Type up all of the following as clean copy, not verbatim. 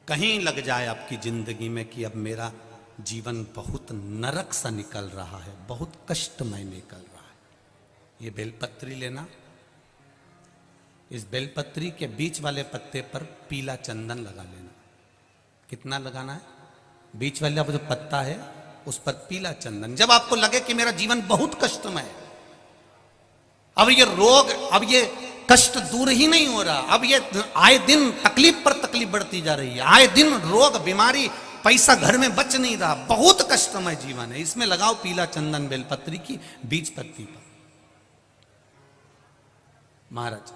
कहीं लग जाए आपकी जिंदगी में कि अब मेरा जीवन बहुत नरक सा निकल रहा है, बहुत कष्टमय निकल रहा है, ये बेलपत्री लेना। इस बेलपत्री के बीच वाले पत्ते पर पीला चंदन लगा लेना। कितना लगाना है? बीच वाला जो पत्ता है उस पर पीला चंदन। जब आपको लगे कि मेरा जीवन बहुत कष्टमय है, अब ये रोग, अब ये कष्ट दूर ही नहीं हो रहा, अब ये आए दिन तकलीफ पर तकलीफ बढ़ती जा रही है, आए दिन रोग बीमारी, पैसा घर में बच नहीं रहा, बहुत कष्टमय जीवन है, इसमें लगाओ पीला चंदन बेलपत्री की बीज पत्ती पर। महाराज,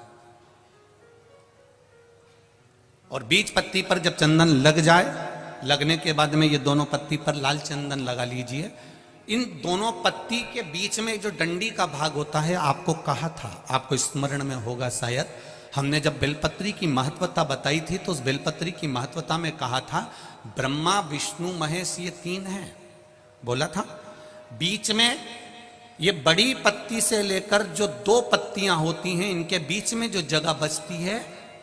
और बीज पत्ती पर जब चंदन लग जाए, लगने के बाद में ये दोनों पत्ती पर लाल चंदन लगा लीजिए। इन दोनों पत्ती के बीच में जो डंडी का भाग होता है, आपको कहा था, आपको स्मरण में होगा शायद, हमने जब बेलपत्री की महत्वता बताई थी तो उस बेलपत्री की महत्वता में कहा था ब्रह्मा विष्णु महेश ये तीन हैं, बोला था। बीच में ये बड़ी पत्ती से लेकर जो दो पत्तियां होती हैं, इनके बीच में जो जगह बचती है,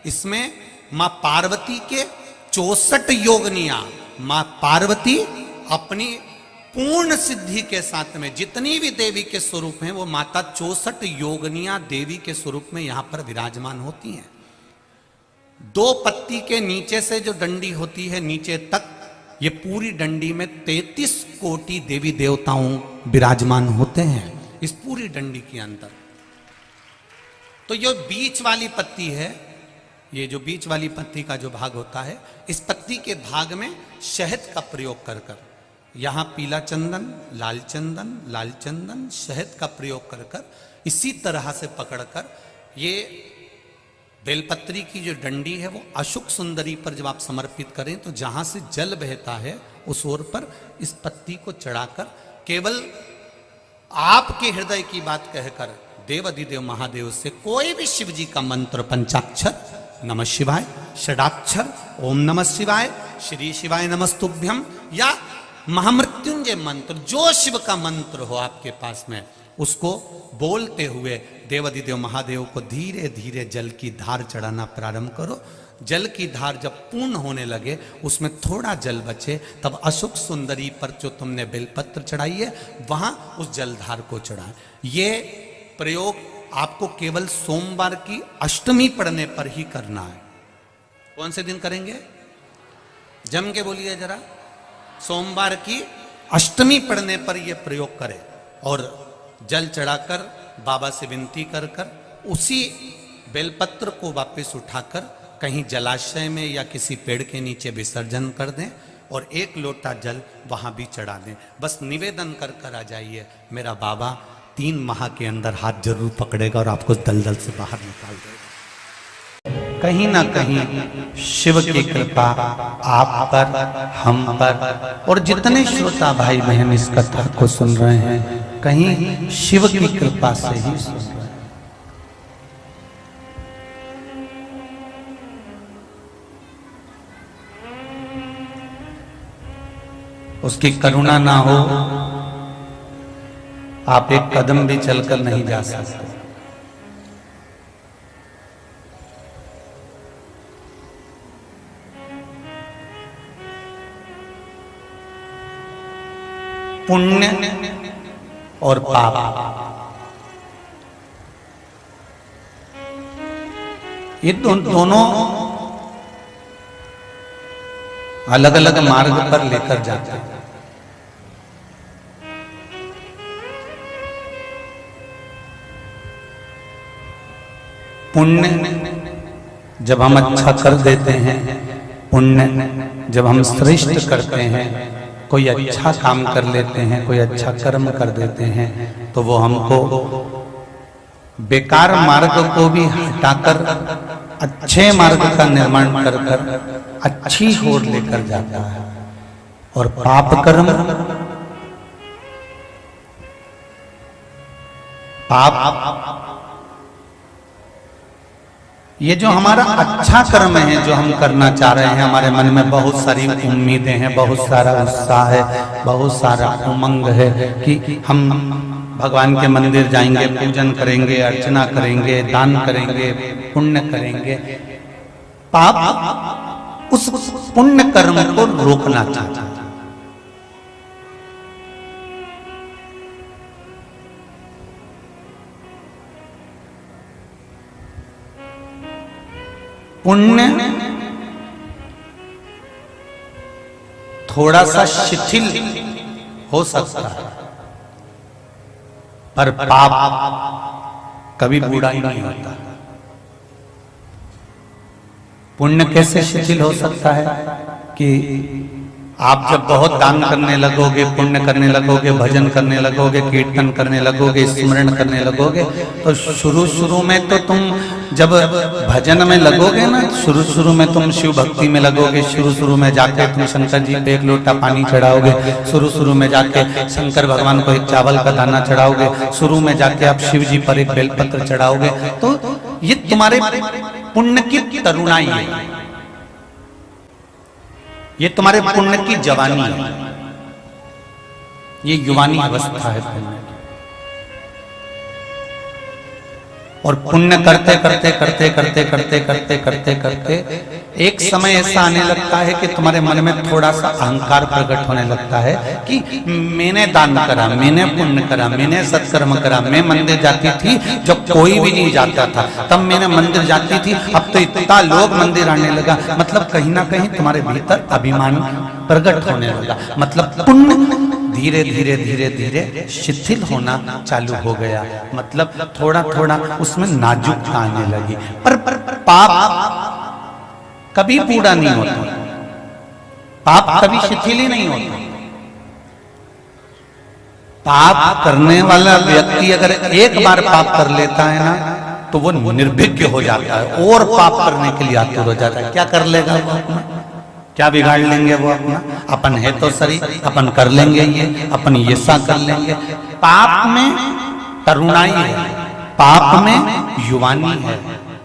इसमें मां पार्वती के 64 योगनियां, मां पार्वती अपनी पूर्ण सिद्धि के साथ में जितनी भी देवी के स्वरूप हैं, वो माता 64 योगनियां देवी के स्वरूप में यहां पर विराजमान होती हैं। दो पत्ती के नीचे से जो डंडी होती है नीचे तक, ये पूरी डंडी में 33 कोटि देवी देवताओं विराजमान होते हैं इस पूरी डंडी के अंदर। तो ये बीच वाली पत्ती है, ये जो बीच वाली पत्ती का जो भाग होता है, इस पत्ती के भाग में शहद का प्रयोग कर कर, यहां पीला चंदन, लाल चंदन, लाल चंदन, शहद का प्रयोग कर कर, इसी तरह से पकड़कर ये बेलपत्री की जो डंडी है वो अशुक सुंदरी पर जब आप समर्पित करें तो जहां से जल बहता है उस ओर पर इस पत्ती को चढ़ाकर केवल आपके हृदय की बात कहकर देवाधिदेव महादेव से कोई भी शिव जी का मंत्र, पंचाक्षर नमः शिवाय, षडाक्षर ओम नमः शिवाय, श्री शिवाय नमस्तुभ्यम, या महामृत्युंजय मंत्र, जो शिव का मंत्र हो आपके पास में, उसको बोलते हुए देवाधिदेव महादेव को धीरे धीरे जल की धार चढ़ाना प्रारंभ करो। जल की धार जब पूर्ण होने लगे, उसमें थोड़ा जल बचे, तब अशुक सुंदरी पर जो तुमने बेलपत्र चढ़ाई है वहां उस जलधार को चढ़ाए। ये प्रयोग आपको केवल सोमवार की अष्टमी पढ़ने पर ही करना है। कौन से दिन करेंगे? जम के बोलिए जरा। सोमवार की अष्टमी पढ़ने पर यह प्रयोग करें और जल चढ़ाकर बाबा से विनती कर कर उसी बेलपत्र को वापस उठाकर कहीं जलाशय में या किसी पेड़ के नीचे विसर्जन कर दें और एक लोटा जल वहां भी चढ़ा दें। बस निवेदन कर कर आ जाइए, मेरा बाबा 3 माह के अंदर हाथ जरूर पकड़ेगा और आपको दलदल से बाहर निकाल देगा। कहीं ना कहीं शिव की कृपा आप पर, हम पर, और जितने श्रोता भाई बहन इस कथा को सुन रहे हैं, कहीं शिव की कृपा से ही सुन रहे हैं। उसकी करुणा ना हो, आप एक कदम भी चलकर नहीं जा सकते। पुण्य और पाप, ये दोनों अलग अलग मार्ग पर लेकर जाते हैं। पुण्य जब हम अच्छा कर देते हैं, पुण्य जब हम श्रेष्ठ करते हैं, कोई अच्छा काम कर लेते हैं, कोई अच्छा कर्म कर देते हैं, तो वो हमको बेकार मार्ग को भी हटाकर अच्छे मार्ग का निर्माण कर कर अच्छी ओर लेकर जाता है। और पाप कर्म, पाप ये जो हमारा अच्छा कर्म है, जो हम करना चाह रहे हैं, हमारे मन में बहुत सारी उम्मीदें हैं, बहुत सारा उत्साह है, बहुत सारा उमंग है कि हम भगवान के मंदिर जाएंगे, पूजन करेंगे, अर्चना करेंगे, दान करेंगे, पुण्य करेंगे। पाप उस पुण्य कर्म को रोकना चाहता है। पुण्य थोड़ा सा शिथिल हो सकता है, पर पाप कभी बूढ़ा ही नहीं होता। पुण्य कैसे शिथिल हो सकता है कि आप जब बहुत दान करने लगोगे, पुण्य करने लगोगे, भजन करने लगोगे, कीर्तन करने लगोगे, स्मरण करने लगोगे, तो शुरू में तो तुम जब भजन में लगोगे ना, शुरू में तुम शिव भक्ति में लगोगे, शुरू में जाके तुम शंकर जी पे एक लोटा पानी चढ़ाओगे, शुरू में जाके शंकर भगवान को एक चावल का दाना चढ़ाओगे, शुरू में जाके आप शिव जी पर एक बेलपत्र चढ़ाओगे। तो ये तुम्हारे पुण्य की तरुणाई है, ये तुम्हारे पुण्य की जवानी है, ये युवानी अवस्था है पुण्य की। और पुण्य करते करते करते करते करते करते करते करते एक समय ऐसा आने लगता है कि तुम्हारे मन में थोड़ा सा अहंकार प्रकट होने लगता है कि मैंने दान करा, मैंने पुण्य करा, मैंने सत्कर्म करा, मैं मंदिर जाती थी जब कोई भी नहीं जाता था, तब मैंने मंदिर जाती थी, अब तो इतना लोग मंदिर आने लगा। मतलब कहीं ना कहीं तुम्हारे भीतर अभिमान प्रकट होने लगा, मतलब पुण्य धीरे धीरे धीरे धीरे शिथिल होना चालू हो गया, मतलब थोड़ा थोड़ा उसमें नाजुकता आने लगी। पर पाप कभी बूढ़ा नहीं होता, पाप कभी शिथिल ही नहीं होता। पाप करने वाला व्यक्ति अगर एक बार पाप कर लेता है ना, तो वो निर्भीक हो जाता है और पाप करने के लिए आतुर हो जाता है। क्या कर लेगा वो अपना, क्या बिगाड़ लेंगे वो अपना, अपन है तो सही, अपन कर लेंगे ये, अपन ये सा कर लेंगे। पाप में तरुणाई है, पाप में युवानी है,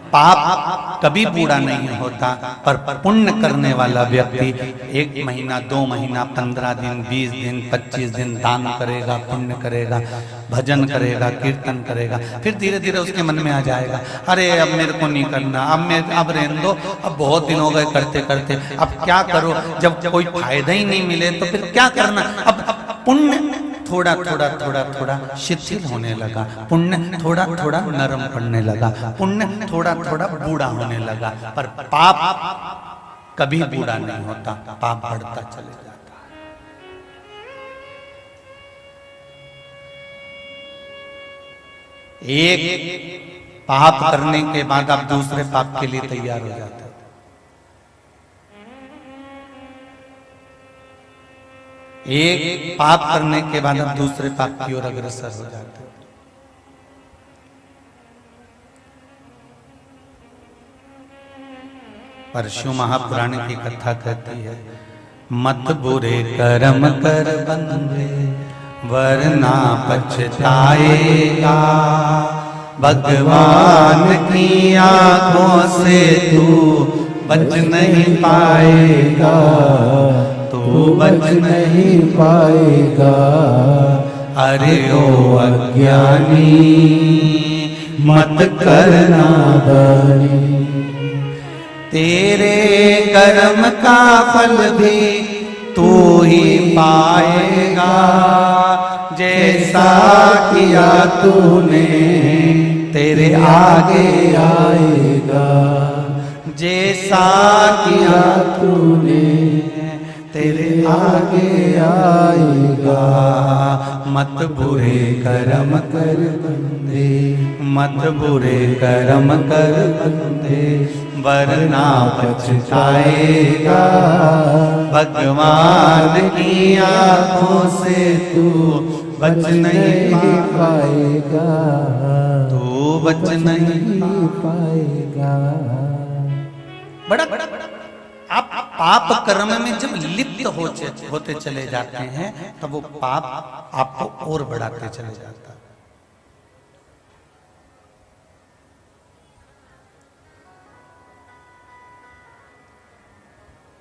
पाप कभी बूढ़ा नहीं होता। पर पुण्य करने वाला व्यक्ति 1 महीना, 2 महीना, 15 दिन, 20 दिन, 25 दिन दान करेगा, पुण्य करेगा, भजन करेगा, कीर्तन करेगा, फिर धीरे धीरे उसके मन में आ जाएगा, अरे अब मेरे को नहीं करना, अब रहने दो, अब बहुत दिन हो गए करते करते, अब क्या करो, जब कोई फायदा ही नहीं मिले तो फिर क्या करना। अब पुण्य थोड़ा थोड़ा थोड़ा थोड़ा शिथिल होने लगा, पुण्य थोड़ा थोड़ा नरम पड़ने लगा, पुण्य थोड़ा थोड़ा बूढ़ा होने लगा। पर पाप कभी बूढ़ा नहीं होता, पाप बढ़ता चले जाता है। एक पाप करने के बाद आप दूसरे पाप के लिए तैयार हो जाते हैं। एक पाप करने के बाद आप दूसरे पाप की ओर अग्रसर हो जाते हैं। पर शिव महापुराण की कथा कहती है, मत बुरे कर्म कर बंदे वरना पछताएगा, भगवान की आंखों से तू बच नहीं पाएगा, तू बच नहीं पाएगा। अरे ओ अज्ञानी मत करना दानी, तेरे कर्म का फल भी तू ही पाएगा, जैसा किया तूने तेरे आगे आएगा, जैसा किया तूने तेरे आगे आएगा। मत बुरे कर्म कर बंदे, मत बुरे कर्म कर बंदे वरना पछताएगा, भगवान की आंखों से तू बच नहीं पाएगा, तू बच नहीं पाएगा। बड़ा आप पाप कर्म में जब लिप्त होते चले जाते हैं, तब वो पाप आपको और बढ़ाते चले जाता है।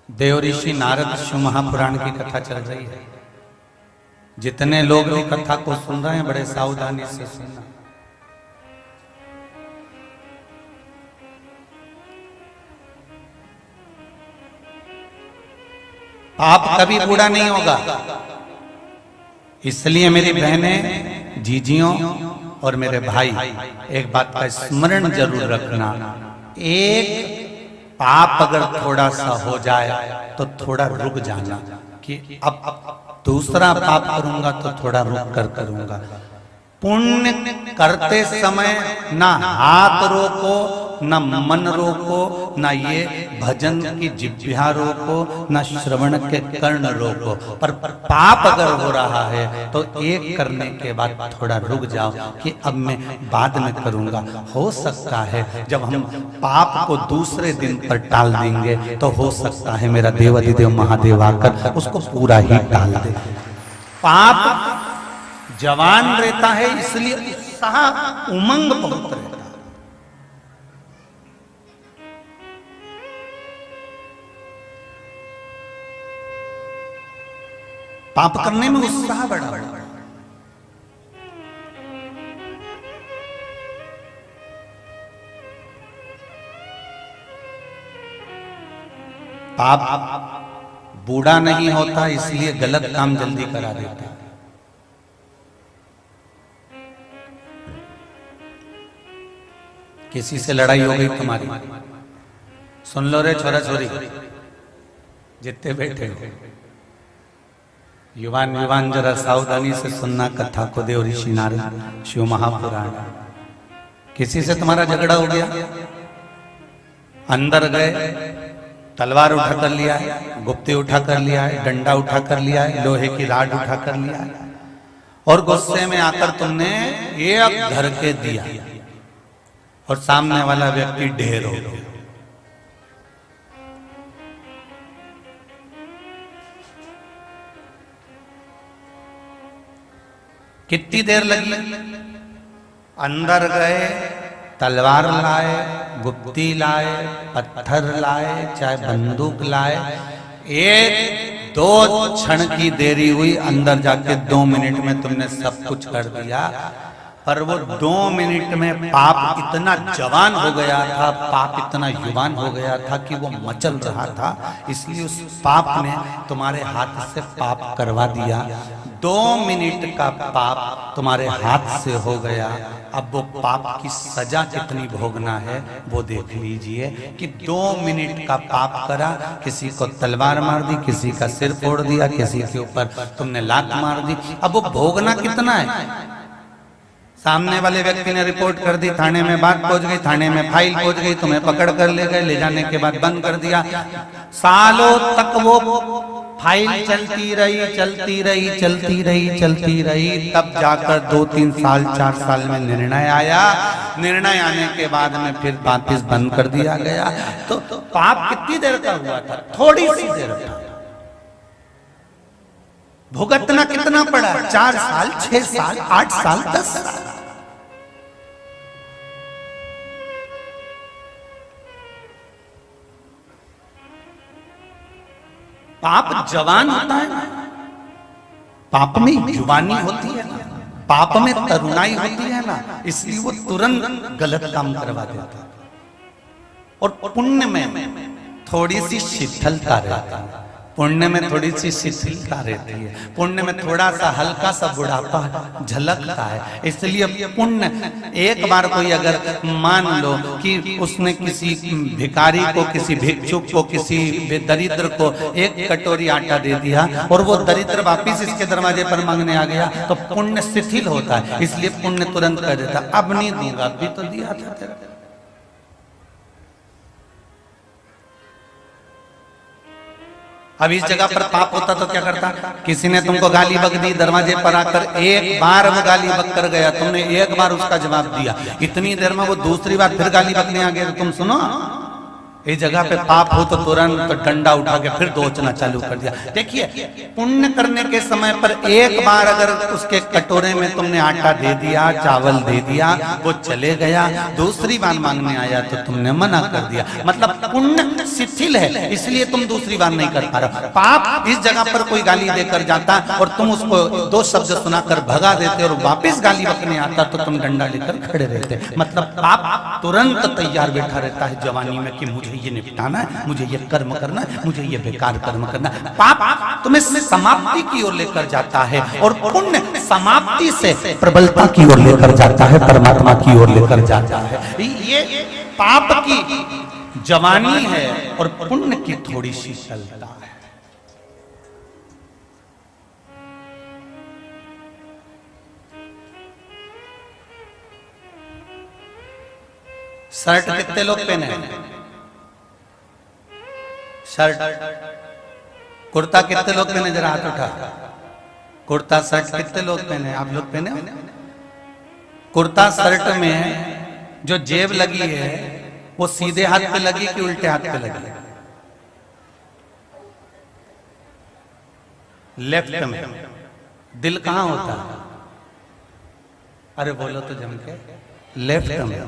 देव ऋषि नारद शिव महापुराण की कथा चल रही है। जितने लोग भी कथा को सुन रहे हैं, बड़े सावधानी से सुनना। पाप कभी बूढ़ा नहीं होगा। इसलिए मेरी बहनें, जीजियों और मेरे भाई, एक बात का स्मरण जरूर रखना, एक पाप अगर थोड़ा सा हो जाए तो थोड़ा रुक जाना कि अब दूसरा पाप करूंगा तो थोड़ा रुक कर करूंगा। पुण्य करते समय ना हाथ रोको, ना मन रोको, ना ये भजन की जिह्वा रोको, ना श्रवण के कर्ण रोको। पर पाप अगर हो रहा है तो एक करने के बाद थोड़ा रुक जाओ कि अब मैं बाद में करूंगा। हो सकता है जब हम पाप को दूसरे दिन पर टाल देंगे तो हो सकता है मेरा देवाधिदेव महादेव आकर उसको पूरा ही टाल दे। पाप जवान रहता है इसलिए उत्साह उमंग बहुत रहता है। पाप करने में उत्साह बड़ा बड़ा। पाप बूढ़ा नहीं होता इसलिए गलत काम जल्दी करा देता है। किसी से लड़ाई हो गई तुम्हारी, सुन लो रे छोरा छोरी जितने बैठे हो, युवान युवान जरा सावधानी से सुनना कथा को देव ऋषि नारद शिव महापुराण। किसी से तुम्हारा झगड़ा हो गया, अंदर गए, तलवार उठा कर लिया है, गुप्ती उठा कर लिया है, डंडा उठा कर लिया है, लोहे की राड उठा कर लिया है, और गुस्से में आकर तुमने एक धर के दिया और सामने वाला व्यक्ति ढेर हो गया। कितनी देर लगी? अंदर गए, तलवार लाए, गुप्ती लाए, पत्थर लाए, चाहे बंदूक लाए, एक दो क्षण की देरी हुई, अंदर जाके 2 मिनट में तुमने सब कुछ कर दिया। पर वो 2 मिनट में पाप इतना जवान हो गया था, पाप इतना युवान हो गया था कि वो मचल रहा था, इसलिए उस पाप ने तुम्हारे हाथ से पाप करवा दिया। 2 मिनट का पाप तुम्हारे हाथ से हो गया। अब वो पाप की सजा कितनी भोगना है वो देख लीजिए कि 2 मिनट का पाप करा, किसी को तलवार मार दी, किसी का सिर फोड़ दिया, किसी के ऊपर तुमने लात मार दी। अब वो भोगना कितना है? सामने वाले व्यक्ति ने रिपोर्ट कर दी, थाने में बात पहुंच गई, थाने में फाइल पहुंच गई, तुम्हें पकड़ कर ले गए, ले जाने के बाद बंद कर दिया। सालों तक वो फाइल चलती रही, चलती रही, चलती रही, चलती रही, तब जाकर 2-3 साल 4 साल में निर्णय आया। निर्णय आने के बाद में फिर वापिस बंद कर दिया गया। तो पाप कितनी देर का हुआ था? थोड़ी सी देर का। भुगतना कितना पड़ा? 4 साल, 6 साल, 8 साल, 10 साल। पाप जवान होता है ना, पाप में युवानी होती है ना, पाप में तरुणाई होती है ना, इसलिए वो तुरंत गलत काम करवा देता है। और पुण्य में थोड़ी सी शीतलता रहती है, पुण्य में थोड़ी सी शिथिलता रहती है, पुण्य में थोड़ा सा हल्का सा बुढ़ापा झलकता है। इसलिए पुण्य, एक बार कोई अगर मान लो कि उसने किसी भिखारी को, किसी भिक्षुक को, किसी दरिद्र को 1 कटोरी आटा दे दिया और वो दरिद्र वापिस इसके दरवाजे पर मांगने आ गया तो पुण्य शिथिल होता है, इसलिए पुण्य तुरंत कह देता अब नहीं दूंगा, अभी तो दिया था तेरा। अब इस जगह पर पाप होता तो क्या करता? किसी ने तुमको गाली बक दी, दरवाजे पर आकर एक बार वो गाली बक कर गया, तुमने एक बार उसका जवाब दिया, इतनी देर में वो दूसरी बार फिर गाली बकने आ गया तो तुम सुनो। इस जगह पे पाप हो तो तुरंत डंडा उठा के फिर दोचना चालू कर दिया। देखिए, पुण्य करने के समय पर एक बार अगर उसके कटोरे में तुमने आटा दे दिया, चावल दे दिया, वो चले गया, दूसरी बार मांगने आया तो तुमने मना कर दिया, मतलब पुण्य शिथिल है, इसलिए तुम दूसरी बार नहीं कर पा रहे। पाप इस जगह पर कोई गाली देकर जाता और तुम उसको 2 शब्द सुनाकर भगा देते और वापिस गाली बकने आता तो तुम डंडा लेकर खड़े रहते, मतलब पाप तुरंत तैयार बैठा रहता है जवानी में कि मुझे ये निपटाना है, मुझे ये कर्म करना है, मुझे ये बेकार कर्म करना है। पाप तुम्हें समाप्ति की ओर लेकर जाता है और पुण्य समाप्ति से प्रबलता की ओर लेकर जाता है, परमात्मा की ओर लेकर जाता है। ये पाप की जवानी है और पुण्य की थोड़ी सी शीतलता है। शर्ट कितने लोग पहने हैं? शर्ट कुर्ता कितने लोग पहने? जरा हाथ उठा। कुर्ता शर्ट कितने लोग पहने? आप लोग पहने हो? कुर्ता शर्ट में जो जेब लगी है वो सीधे हाथ पे लगी कि उल्टे हाथ पे लगी? लेफ्ट में। दिल कहां होता है? अरे बोलो तो जम के। लेफ्ट में।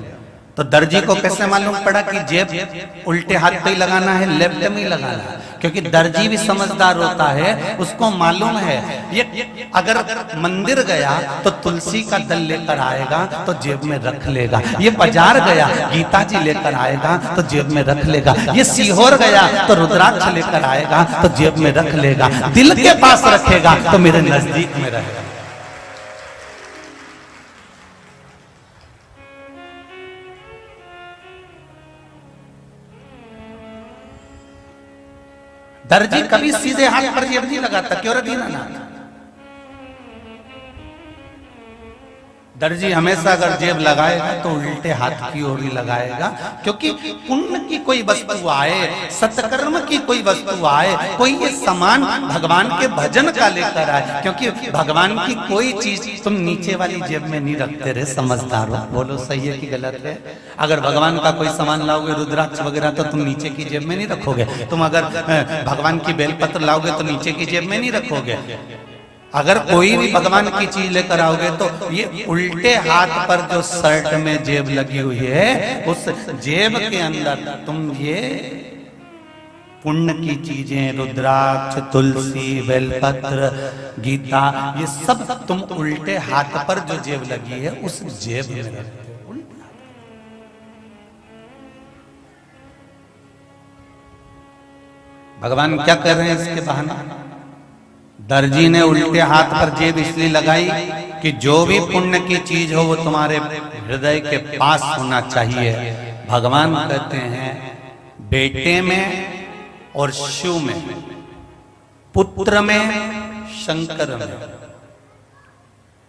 तो दर्जी को कैसे मालूम पड़ा कि जेब उल्टे हाथ पे ही लगाना है, लेफ्ट में ही लगाना है? क्योंकि दर्जी भी समझदार होता है, उसको मालूम है ये अगर मंदिर गया तो तुलसी का दल लेकर आएगा तो जेब में रख लेगा, ये बाजार गया गीता जी लेकर आएगा तो जेब में रख लेगा, ये सीहोर गया तो रुद्राक्ष लेकर आएगा तो जेब में रख लेगा, दिल के पास रखेगा तो मेरे नजदीक में रहेगा। दर्जी कभी सीधे हाथ पर जेब नहीं लगाता, क्यों रे दीनानाथ? दर्जी हमेशा अगर जेब लगाएगा तो उल्टे हाथ की ओर ही लगाएगा, क्योंकि पुण्य की कोई वस्तु आए, सत्कर्म की कोई वस्तु आए, कोई ये सामान भगवान के भजन का लेकर आए, क्योंकि भगवान की कोई चीज तुम नीचे वाली जेब में नहीं रखते रहे। समझदार हो, बोलो सही है कि गलत है? अगर भगवान का कोई सामान लाओगे, रुद्राक्ष वगैरह, तो तुम नीचे की जेब में नहीं रखोगे। तुम अगर भगवान की बेलपत्र लाओगे तो नीचे की जेब में नहीं रखोगे। अगर कोई भी भगवान की चीज लेकर आओगे तो ये उल्टे हाथ पर जो शर्ट में जेब लगी हुई है, उस जेब के अंदर तुम ये पुण्य की चीजें, रुद्राक्ष, तुलसी, बेलपत्र, गीता, ये सब तुम उल्टे हाथ पर जो जेब लगी है उस जेब में रखते हो। भगवान क्या कर रहे हैं इसके बहाने? दर्जी ने उल्टे हाथ पर जेब इसलिए लगाई कि जो भी पुण्य की चीज हो वो तुम्हारे हृदय के पास होना चाहिए। भगवान कहते हैं बेटे में और शिव में, पुत्र में, शंकर में,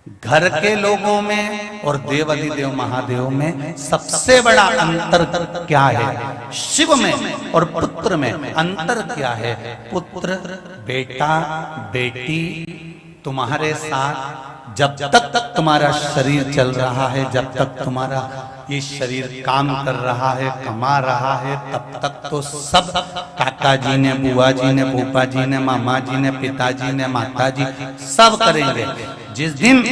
घर के लोगों में और देव अधिदेव महादेव में सबसे बड़ा अंतर क्या है? शिव में और पुत्र में अंतर क्या है? पुत्र, बेटा, बेटी तुम्हारे साथ जब तक तुम्हारा शरीर चल रहा है, जब तक तुम्हारा ये शरीर काम कर रहा है, कमा रहा है, तब तक तो सब काका जी ने, बुआ जी ने, फूफा जी ने, मामा जी ने, पिताजी ने, माता जी सब करेंगे। जिस दिन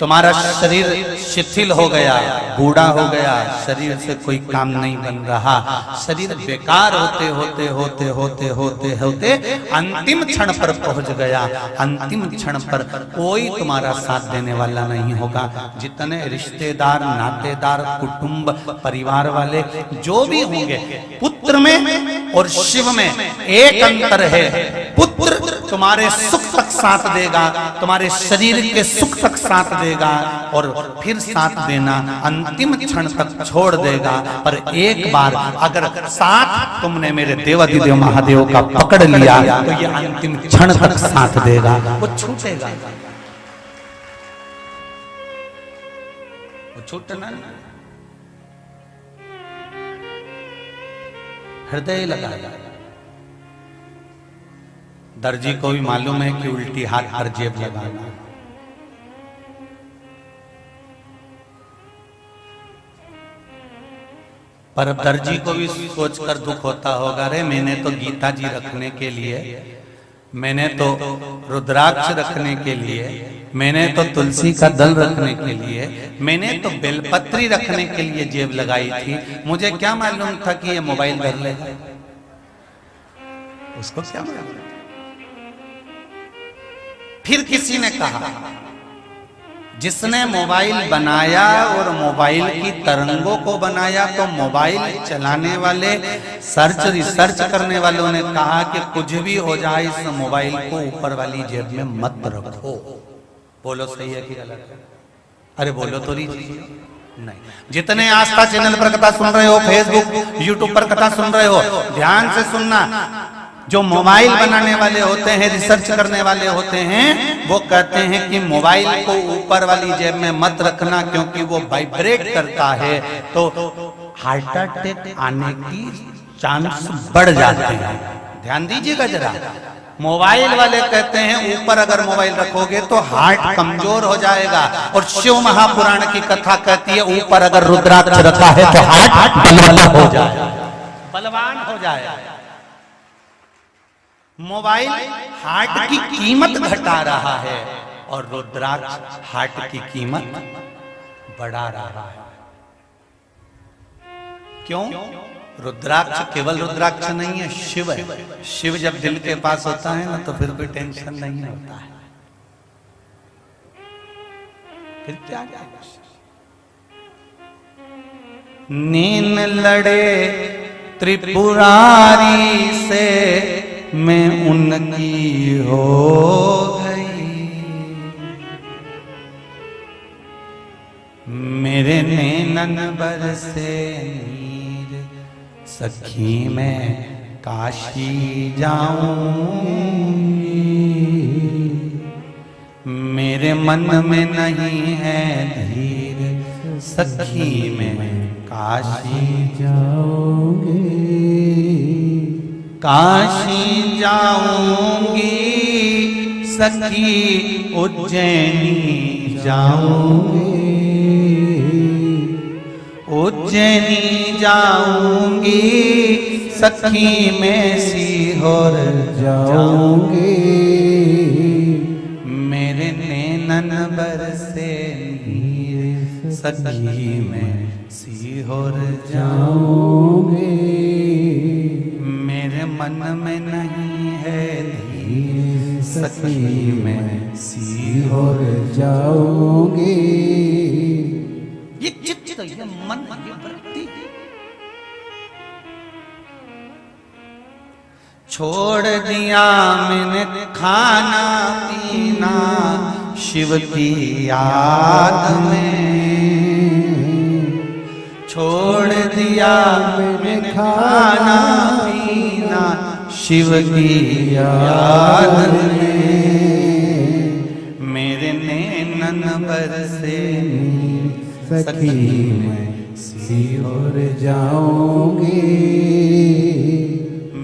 तुम्हारा शरीर शिथिल हो गया, बूढ़ा हो गया, शरीर से कोई काम नहीं बन रहा, शरीर बेकार होते होते होते होते होते होते अंतिम क्षण पर पहुंच गया, अंतिम क्षण पर कोई तुम्हारा साथ देने वाला नहीं होगा। जितने रिश्तेदार, नातेदार, कुटुंब, परिवार वाले जो भी होंगे, पुत्र में और शिव में एक अंतर है। पुत्र तुम्हारे सुख तक साथ देगा, तुम्हारे शरीर के सुख तक साथ देगा और फिर साथ देना अंतिम क्षण तक छोड़ देगा। पर एक बार अगर साथ तुमने मेरे देवाधिदेव महादेव का पकड़ लिया तो ये अंतिम क्षण तक साथ देगा, वो छूटेगा, वो छूटना हृदय लगाएगा। दर्जी को भी मालूम है कि उल्टी हाथ पर जेब लगाना, पर दर्जी को भी सोचकर दुख होता होगा, रे मैंने तो गीता जी रखने के लिए, मैंने तो रुद्राक्ष रखने के लिए, मैंने तो तुलसी का दल रखने के लिए, मैंने तो बेलपत्री रखने के लिए जेब लगाई थी, मुझे क्या मालूम था कि ये मोबाइल धर लेगा। उसको क्या मालूम। फिर किसी ने कहा, जिसने मोबाइल बनाया और मोबाइल की तरंगों को बनाया, तो मोबाइल चलाने वाले रिसर्च करने वालों ने कहा कि कुछ भी हो जाए इस मोबाइल को ऊपर वाली जेब में मत रखो। बोलो सही है कि गलत है? अरे बोलो तो नहीं। जितने आस्था चैनल पर कथा सुन रहे हो, फेसबुक यूट्यूब पर कथा सुन रहे हो, ध्यान से सुनना। जो मोबाइल बनाने वाले होते हैं, रिसर्च करने वाले होते हैं, वो कहते हैं कि मोबाइल को ऊपर वाली जेब में मत रखना, क्योंकि वो वाइब्रेट करता है तो हार्ट अटैक आने की चांस बढ़ जाते हैं। ध्यान दीजिएगा जरा। मोबाइल वाले कहते हैं ऊपर अगर मोबाइल रखोगे तो हार्ट कमजोर हो जाएगा, और शिव महापुराण की कथा कहती है ऊपर अगर रुद्राक्ष रखा है तो हार्ट बलवान हो जाएगा, बलवान हो जाएगा। मोबाइल हार्ट की कीमत घटा रहा है और रुद्राक्ष हार्ट की कीमत बढ़ा रहा है। क्यों? रुद्राक्ष केवल रुद्राक्ष नहीं है, शिव है। शिव जब दिल के पास होता है ना, तो फिर कोई टेंशन नहीं होता है। फिर क्या? नीन लड़े त्रिपुरारी से मैं उनकी हो गई, मेरे नैनन बरसे नीर, सखी मैं काशी जाऊंगी, मेरे मन में नहीं है धीर, सखी मैं काशी जाऊंगी, काशी जाऊंगी सखी, उज्जैनी जाऊंगी, उज्जैनी जाऊंगी सखी, मैं सीहोर जाऊंगी, मेरे नैनन बरसे नीर, सखी मैं सीहोर जाऊंगी, मेरे मन में नहीं है धीर, सखी मैं सीहोर जाऊंगी। ये चित्त, ये मन, ये वृत्ति छोड़ दिया मैंने खाना पीना शिव की याद में, छोड़ दिया मैंने खाना पीना शिव की याद में, मेरे नैनन बरसे सखी मैं सीहोर जाऊंगी,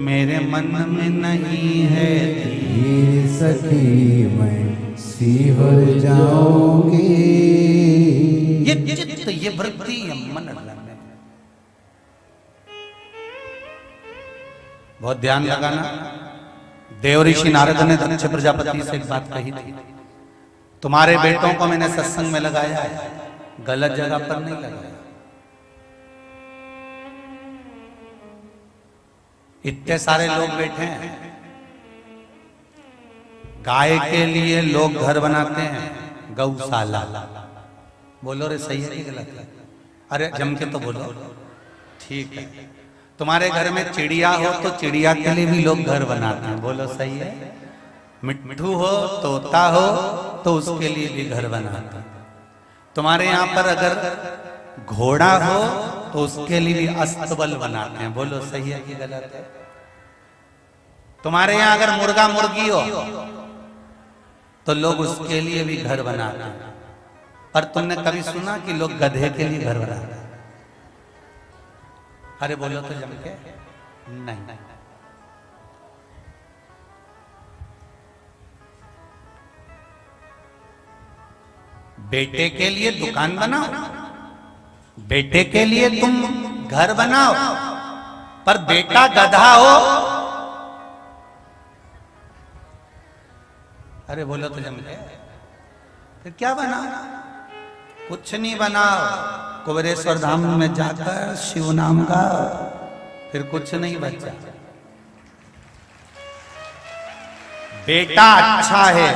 मेरे मन में नहीं है धीर, सखी मैं सीहोर जाऊंगी। ये चित्त, ये वृत्ति, ये मन बहुत ध्यान लगाना। देव ऋषि नारद ने दक्ष प्रजापति से एक बात कही थी, तुम्हारे बेटों को मैंने सत्संग में लगाया है, गलत जगह पर नहीं लगाया। इतने सारे लोग बैठे हैं, गाय के लिए लोग घर बनाते हैं, गौशाला। बोलो रे सही है कि गलत है? अरे जम के तो बोलो, ठीक है। तुम्हारे घर में चिड़िया हो तो चिड़िया के लिए भी लोग घर बनाते हैं, बोलो सही है। मिट्ठू हो, तोता हो तो उसके लिए भी घर बनाते हैं। तुम्हारे यहाँ पर अगर घोड़ा हो तो उसके लिए भी अस्तबल बनाते हैं, बोलो सही है कि गलत है? तुम्हारे यहाँ अगर मुर्गा मुर्गी हो तो लोग उसके लिए भी घर बनाते हैं। पर तुमने कभी सुना कि लोग गधे के लिए घर बनाते हैं? अरे बोलो तो जम के नहीं। बेटे के लिए दुकान बनाओ, बेटे के लिए तुम घर बनाओ, पर बेटा गधा हो, अरे बोलो तो जम के फिर क्या बनाओ? कुछ नहीं बनाओ, कुबेरेश्वर धाम में जाकर शिव नाम का, फिर कुछ नहीं बचा। बेटा अच्छा है,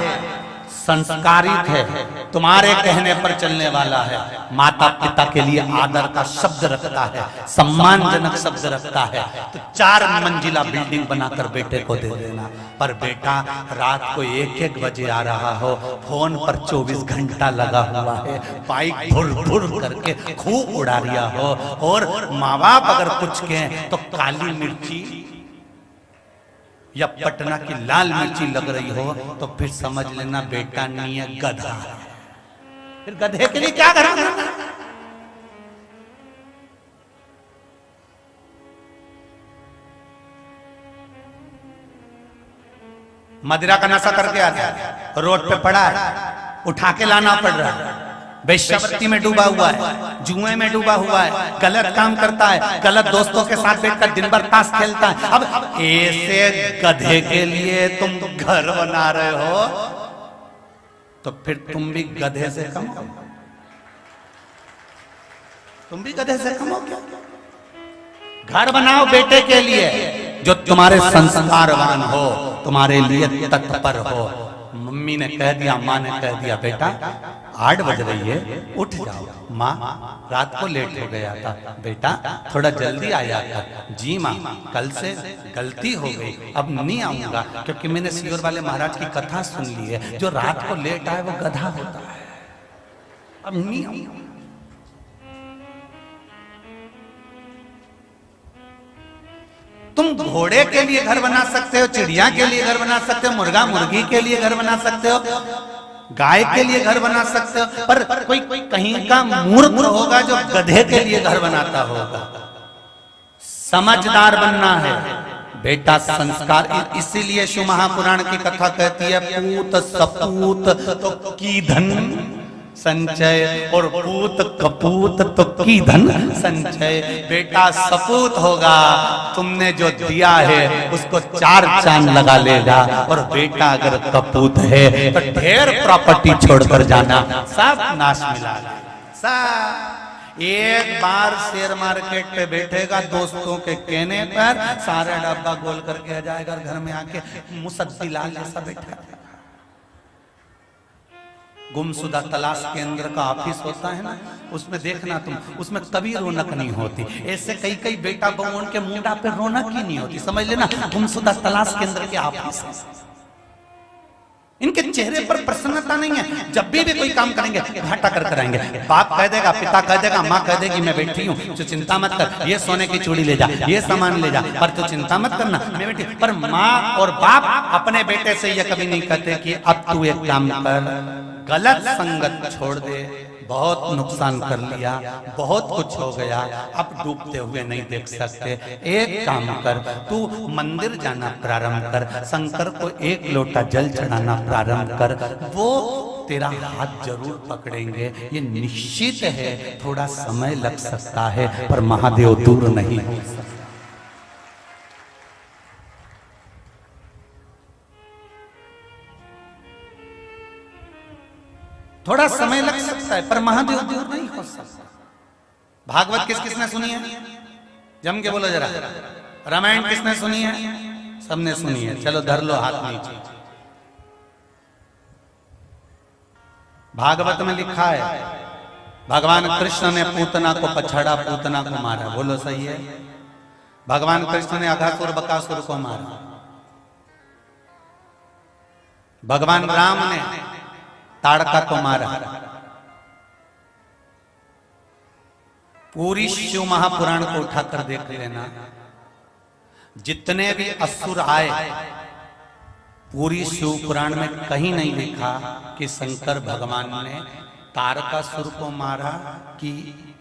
संस्कारित है, तुम्हारे कहने पर चलने वाला है, माता पिता के लिए आदर का शब्द रखता है, सम्मानजनक शब्द रखता है, तो 4 मंजिला बिल्डिंग बनाकर बेटे को दे देना। पर बेटा रात को 1-1 बजे आ रहा हो, फोन पर 24 घंटा लगा हुआ है, बाइक भुर भुर करके खूब उड़ा रिया हो, और माँ बाप अगर कुछ कहें तो काली मिर्ची या पटना की लाल मिर्ची लग रही हो, तो फिर समझ लेना बेटा नहीं है, गधा है। फिर गधे के लिए क्या करना? मदिरा का नशा करके आ गया, रोड पे पड़ा है, उठा के लाना पड़ रहा है, वेश्यावृत्ति में डूबा हुआ है, जुए में डूबा हुआ है, गलत काम करता है, गलत दोस्तों के साथ बैठकर दिन भर ताश खेलता है। अब ऐसे गधे के लिए तुम घर बना रहे हो, तो फिर तुम भी गधे से कम हो, तुम भी गधे से कम हो क्या? घर बनाओ बेटे के लिए जो तुम्हारे संस्कारवान हो, तुम्हारे लिए तत्पर हो। मम्मी ने कह दिया, माँ ने कह दिया, बेटा 8 बज रही है, उठ जाओ। माँ रात को लेट हो गया था, बेटा थोड़ा जल्दी आया कर। जी माँ, कल से गलती हो गई, अब नहीं आऊंगा, क्योंकि मैंने सियोर वाले महाराज की कथा सुन ली है, जो रात को लेट आए वो गधा होता है, अब नहीं आऊंगा। तुम घोड़े के लिए घर बना सकते हो, चिड़िया के लिए घर बना सकते हो, मुर्गा मुर्गी के लिए घर बना सकते हो, गाय के लिए घर बना सकते हो, पर कोई कहीं का मूर्ख होगा जो गधे के लिए घर बनाता होगा। समझदार बनना है बेटा, संस्कार। इसीलिए शिव महापुराण की कथा कहती है, पूत सपूत तो की धन संचय, और पूत कपूत तो की धन संचय। बेटा सपूत होगा, तुमने जो दिया है उसको 4 चांद लगा लेगा, और बेटा अगर कपूत है तो ढेर प्रॉपर्टी छोड़कर जाना, सब नाश मिला सब। एक बार शेयर मार्केट पे बैठेगा, दोस्तों के कहने पर सारा डब्बा गोल करके आ जाएगा, घर में आके मुसद्दी लाल जैसा बैठा। गुमशुदा तलाश केंद्र का ऑफिस होता है ना, उसमें देखना तुम, उसमें कभी रौनक नहीं होती। ऐसे कई बेटा बहुओं के मुंडा पे रौनक ही नहीं होती, समझ लेना। गुमशुदा तलाश केंद्र के ऑफिस है, इनके चेहरे पर प्रसन्नता नहीं है। जब भी कोई काम करेंगे घाटा कर कराएंगे। बाप कह देगा, पिता कह देगा, माँ कह देगी मैं बैठी हूँ, तो चिंता मत कर, ये सोने की चूड़ी ले जा, ये सामान ले जा, पर तू चिंता मत करना मैं बैठी। पर माँ और बाप अपने बेटे से ये कभी नहीं कहते कि अब तू एक काम कर, गलत संगत छोड़ दे, बहुत नुकसान कर लिया, बहुत कुछ हो गया, अब डूबते हुए नहीं देख सकते। एक काम कर, तू मंदिर जाना प्रारंभ कर, शंकर को 1 लोटा जल चढ़ाना प्रारंभ कर, वो तेरा हाथ जरूर पकड़ेंगे। ये निश्चित है, थोड़ा समय लग सकता है, पर महादेव दूर नहीं हो सकता। थोड़ा समय लग सकता है, पर महादेव दूर नहीं हो सकता। भागवत किसने सुनी है? जम के बोलो जरा। रामायण किसने सुनी है? सबने सुनी है। चलो धर लो हाथ नीचे। भागवत में लिखा है, भगवान कृष्ण ने पूतना को पछाड़ा, पूतना को मारा। बोलो सही है? भगवान कृष्ण ने अघासुर बकासुर को मारा। भगवान राम ने ताड़का को मारा। पूरी शिव महापुराण को उठाकर देख लेना, जितने भी असुर आए, पूरी शिव पुराण में कहीं नहीं लिखा कि शंकर भगवान ने तारकासुर को मारा, कि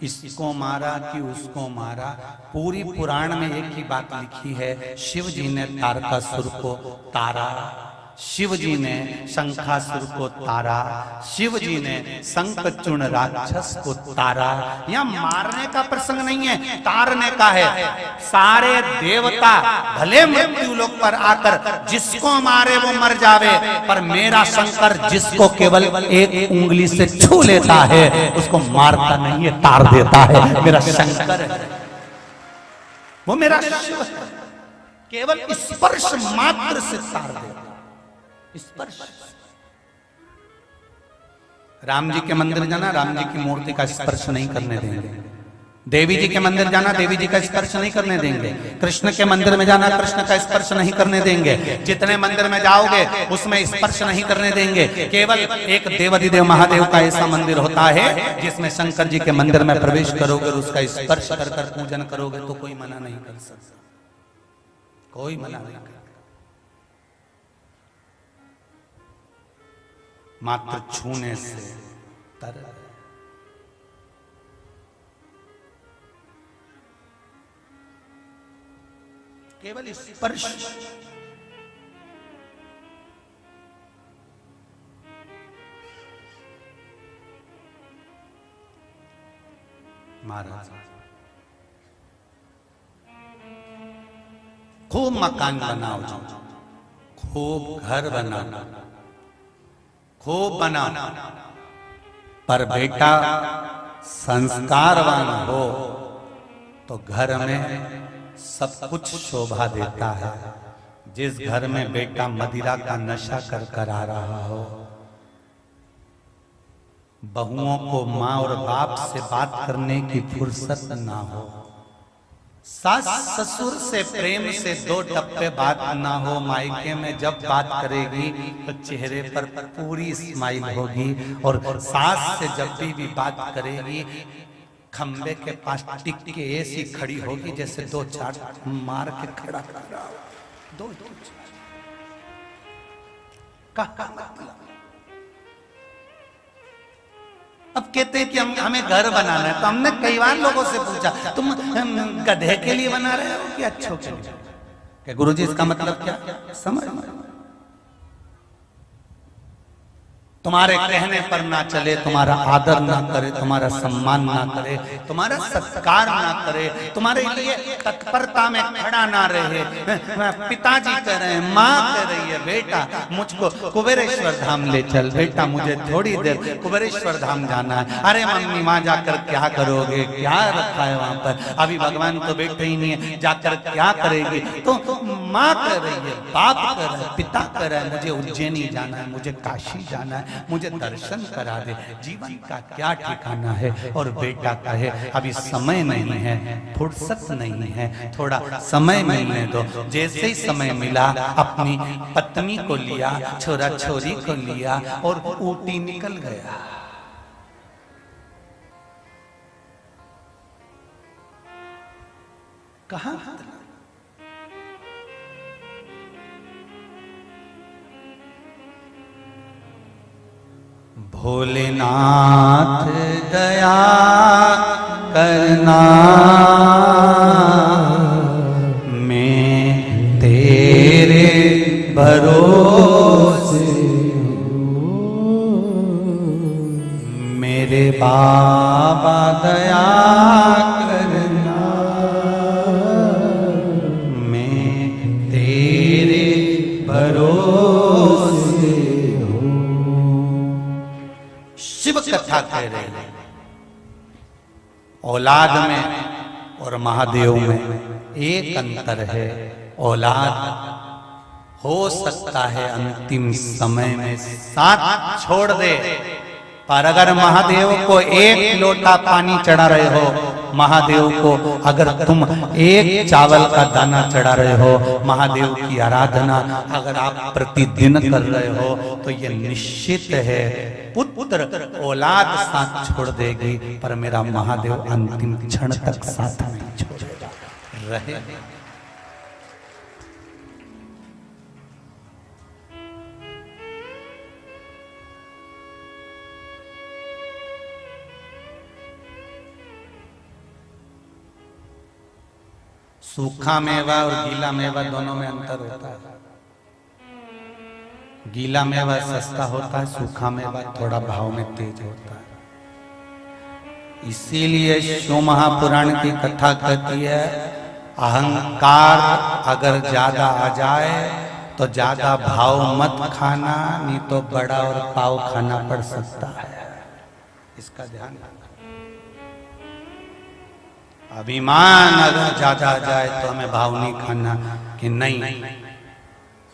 इसको मारा, कि उसको मारा। पूरी पुराण में एक ही बात लिखी है, शिव जी ने तारकासुर को तारा, शिव जी ने शंखासुर को तारा, शिव जी ने शंखचूर्ण राक्षस को तारा। यहाँ मारने का प्रसंग नहीं है, तारने का है। सारे देवता भले मृत्यु लोक पर आकर जिसको मारे वो मर जावे, पर मेरा शंकर जिसको केवल 1 उंगली से छू लेता है उसको मारता नहीं है, तार देता है। मेरा शंकर है, वो मेरा शिव है, केवल स्पर्श मात्र से तार देता। स्पर्श राम जी के मंदिर जाना, राम जी की मूर्ति का स्पर्श नहीं करने देंगे। देवी जी के मंदिर जाना, देवी जी का स्पर्श नहीं करने देंगे। कृष्ण के मंदिर में जाना, कृष्ण का स्पर्श नहीं करने देंगे। जितने मंदिर में जाओगे उसमें स्पर्श नहीं करने देंगे। केवल एक देवाधिदेव महादेव का ऐसा मंदिर होता है जिसमें शंकर जी के मंदिर में प्रवेश करोगे और उसका स्पर्श कर कर पूजन करोगे तो कोई मना नहीं कर सकता, कोई मना नहीं कर। मात्र छूने से तर केवल स्पर्श। महाराज खूब मकान बनाओ, खूब घर बनाओ, खूब बनाओ, पर बेटा संस्कारवान हो तो घर में सब कुछ शोभा देता है। जिस घर में बेटा मदिरा का नशा कर कर आ रहा हो, बहुओं को माँ और बाप से बात करने की फुर्सत ना हो, सास ससुर से प्रेम से दो टप्पे बात ना हो, मायके में जब बात करेगी तो चेहरे पर पूरी स्माइल होगी, और सास से जब भी बात करेगी खंबे के पास टिक के ऐसी खड़ी होगी जैसे दो चार मार के खड़ा कर रहा हो। दो मतलब अब कहते हैं कि हमें घर बनाना है, तो हमने कई बार लोगों से पूछा तुम गधे के लिए बना रहे हो कि अच्छों के लिए? क्या गुरुजी इसका मतलब क्या समझ? तुम्हारे कहने पर ना चले, तुम्हारा आदर ना करे, तुम्हारा सम्मान ना करे, तुम्हारा सत्कार ना करे, तुम्हारे लिए तत्परता में खड़ा ना रहे। पिताजी कह रहे हैं, माँ कह रही है बेटा मुझको कुबेरेश्वर धाम ले चल, बेटा मुझे थोड़ी देर कुबेरेश्वर धाम जाना है। अरे मम्मी वहां जाकर क्या करोगे, क्या रखा है वहां पर, अभी भगवान तो बैठे ही नहीं है, जाकर क्या करेगी? तो माँ कह रही है, बाप कह रहा है, पिता कह रहा है मुझे उज्जैनी जाना है, मुझे काशी जाना है, मुझे दर्शन करा दे, जीवन का क्या ठिकाना है? और बेटा कहे अभी समय नहीं है, फुर्सत नहीं है, थोड़ा समय मिलने दो। जैसे ही समय मिला अपनी पत्नी को लिया, छोरा छोरी को लिया और ऊटी निकल गया। कहां? भोलेनाथ दया करना, मैं तेरे भरोसे मेरे बाबा दया करना, मैं तेरे भरोसे। शिव कथा कह रहे हैं औलाद में और महादेव में एक अंतर है। औलाद हो सकता है अंतिम समय में साथ छोड़ दे, पर अगर महादेव को एक लोटा पानी चढ़ा रहे हो, महादेव को अगर तुम एक चावल का दाना चढ़ा रहे हो, महादेव की आराधना अगर आप प्रतिदिन कर रहे हो, तो ये निश्चित है पुत्र औलाद साथ छोड़ देगी, पर मेरा महादेव अंतिम क्षण तक साथ नहीं छोड़ेगा। रहे सूखा मेवा और गीला मेवा दोनों में अंतर होता है। गीला मेवा सस्ता होता है, सूखा मेवा थोड़ा भाव में तेज होता है। इसीलिए शिव महापुराण की कथा कहती है अहंकार अगर ज्यादा आ जाए तो ज्यादा भाव मत खाना, नहीं तो बड़ा और पाव खाना पड़ सकता है। इसका ध्यान रखना। अभिमान अगर ज्यादा आ जाए तो हमें भाव नहीं खाना कि नहीं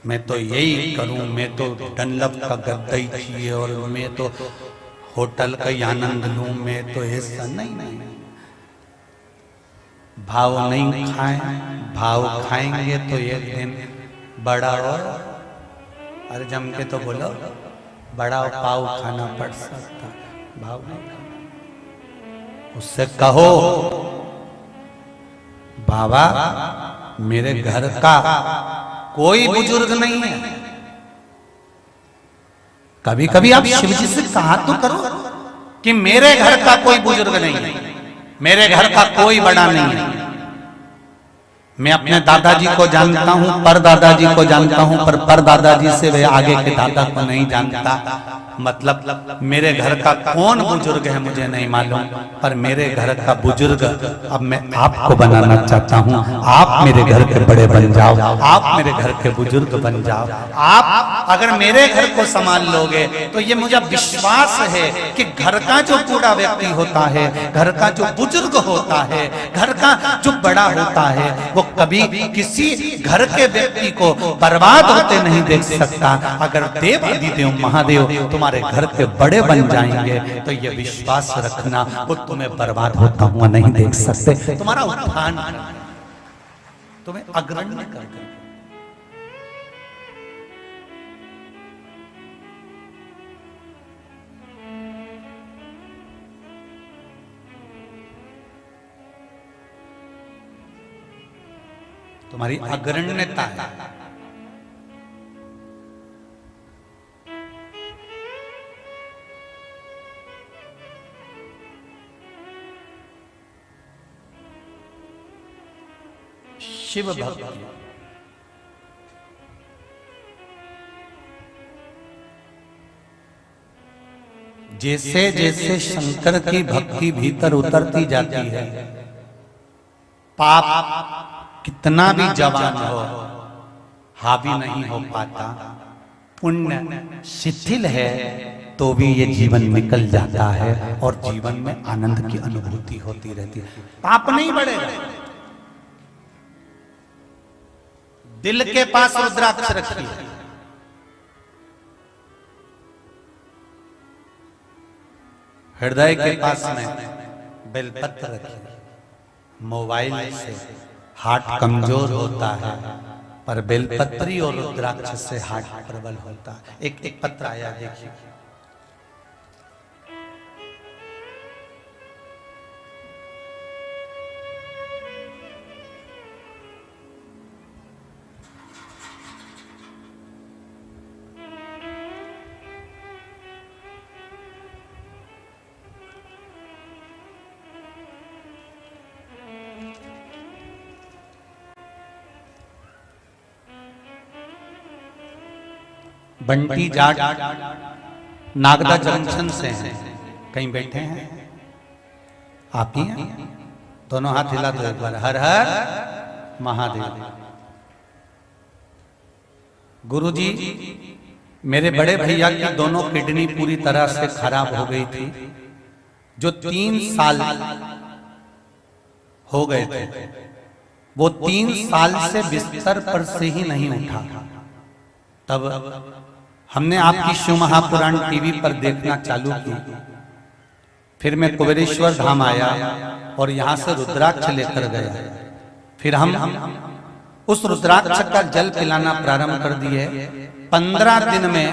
मैं तो यही करूं, मैं तो डनलप का गद्दा ही चाहिए और मैं तो होटल का ही आनंद लूं मैं तो ऐसा नहीं। भाव नहीं खाएं, भाव खाएंगे तो एक दिन बड़ा और अरे जम के तो बोलो बड़ा पाव खाना पड़ सकता, भाव नहीं खाना। उससे कहो बाबा मेरे घर का कोई बुजुर्ग नहीं है। कभी कभी आप शिव जी से कहा तो करो कि मेरे घर का कोई बुजुर्ग नहीं है, मेरे घर का कोई बड़ा नहीं है। मैं अपने दादाजी को जानता हूं, पर दादाजी को जानता हूं, पर दादाजी से वे आगे के दादा को नहीं जानता। मतलब मेरे घर का कौन बुजुर्ग है मुझे नहीं मालूम, पर मेरे घर का बुजुर्ग अब मैं आपको बनाना चाहता हूं। आप मेरे घर के बड़े बन जाओ, आप मेरे घर के बुजुर्ग बन जाओ। आप अगर मेरे घर को संभाल लोगे तो ये मुझे विश्वास है कि घर का जो बूढ़ा व्यक्ति होता है, घर का जो बुजुर्ग होता है, घर का जो बड़ा होता है, वो कभी किसी घर के व्यक्ति को बर्बाद होते नहीं देख सकता। अगर देव आदिदेव महादेव तुम्हारे घर के बड़े बन जाएंगे तो ये विश्वास रखना वो तुम्हें बर्बाद होता हुआ नहीं देख सकते। तुम्हारा उत्थान तुम्हें अग्रणी कर देंगे। तुम्हारी अग्रण्यता है। शिव भक्ति जैसे जैसे शंकर की भक्ति भीतर उतरती जाती है, पाप कितना भी जवान हो हावी नहीं हो पाता। पुण्य शिथिल है तो भी ये जीवन निकल जाता है और जीवन में आनंद की अनुभूति होती रहती है। पाप नहीं बढ़ेगा। दिल के पास रुद्राक्ष रखिए, हृदय के पास में बेलपत्र रखिए। मोबाइल से हार्ट कमजोर होता है, पर बेलपत्री और रुद्राक्ष से हार्ट प्रबल होता है। एक पत्र आया देखिए। बंटी जाट नागदा जंक्शन से हैं, कहीं बैठे हैं? आप ही हैं? दोनों हाथ हिला दो एक बार। हर हर महादेव। गुरुजी, मेरे बड़े भैया की दोनों किडनी पूरी तरह से खराब हो गई थी, जो 3 साल हो गए थे। वो 3 साल से बिस्तर पर से ही नहीं उठा। तब हमने आपकी शिव महापुराण टीवी पर देखना चालू की। फिर मैं कुबेरेश्वर धाम आया और यहाँ से रुद्राक्ष लेकर गया। फिर हम उस रुद्राक्ष का जल पिलाना प्रारंभ कर दिए। 15 दिन में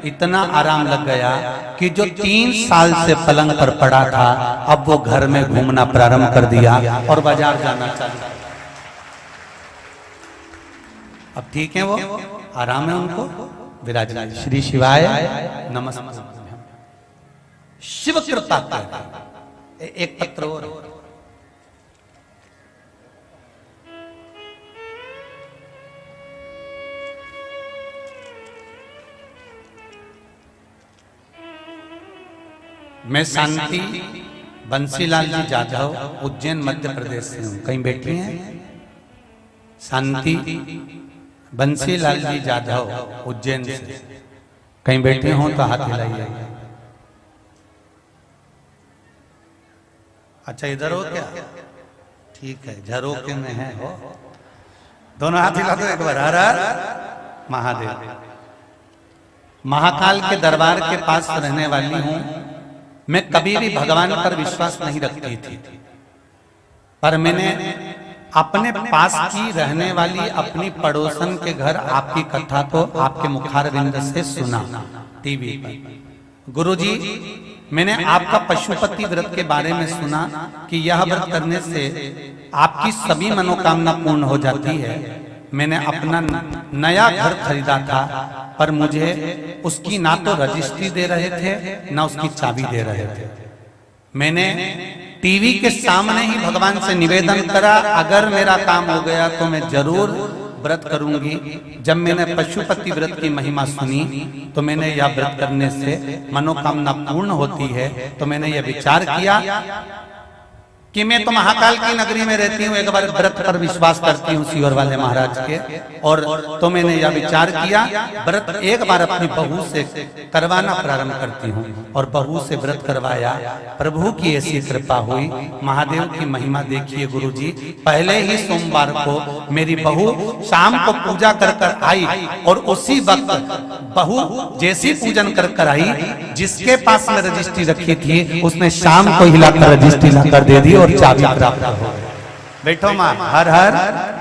इतना आराम लग गया कि जो 3 साल से पलंग पर पड़ा था, अब वो घर में घूमना प्रारंभ कर दिया और बाजार जाना चालू। अब ठीक है, वो आराम है उनको, विराजमान। श्री शिवाय नमस्ते। शिव कृपा कर। एक पत्र और। मैं शांति बंसीलाल जी जाधव, उज्जैन मध्य प्रदेश से हूं। कहीं बैठी हैं? शांति बंसीलाल जी जाधव, उज्जैन से। कहीं बैठे हो तो हाथ हिलाइए। अच्छा, इधर हो क्या? ठीक है, झरोके में है हो। दोनों हाथ हिला दो एक बार। हर हर महादेव। महाकाल के दरबार के पास रहने वाली हूं मैं कभी भी भगवान पर विश्वास नहीं रखती थी, पर मैंने अपने पास की रहने वाली अपनी पड़ोसन के घर आपकी कथा को आपके मुखारविंद से सुना टीवी पर। गुरुजी, मैंने आपका पशुपति व्रत के बारे में सुना कि यह व्रत करने से आपकी सभी मनोकामना पूर्ण हो जाती है। मैंने अपना नया घर खरीदा था, पर मुझे उसकी ना तो रजिस्ट्री दे रहे थे ना उसकी चाबी दे रहे थे। मैंने टीवी के सामने ही भगवान से निवेदन करा, अगर मेरा काम हो गया तो मैं जरूर व्रत करूंगी। जब मैंने पशुपति व्रत की महिमा सुनी तो मैंने यह व्रत करने से मनोकामना पूर्ण होती है, तो मैंने यह विचार किया कि मैं तो महाकाल की नगरी में रहती हूँ, एक बार व्रत पर विश्वास करती हूँ सीहोर वाले महाराज के। और तो मैंने यह विचार किया, व्रत एक बार अपनी बहू से करवाना प्रारंभ करती हूँ, और बहू से व्रत करवाया। प्रभु की ऐसी कृपा हुई, महादेव की महिमा देखिए गुरुजी। पहले ही सोमवार को मेरी बहू शाम को पूजा कर कर आई, और उसी वक्त बहू जैसी पूजन कर कर आई, जिसके पास में रजिस्ट्री रखी थी उसने शाम को हिलाकर रजिस्ट्री लाकर दे दी और चाबी प्राप्त हो। बैठो माँ, हर हर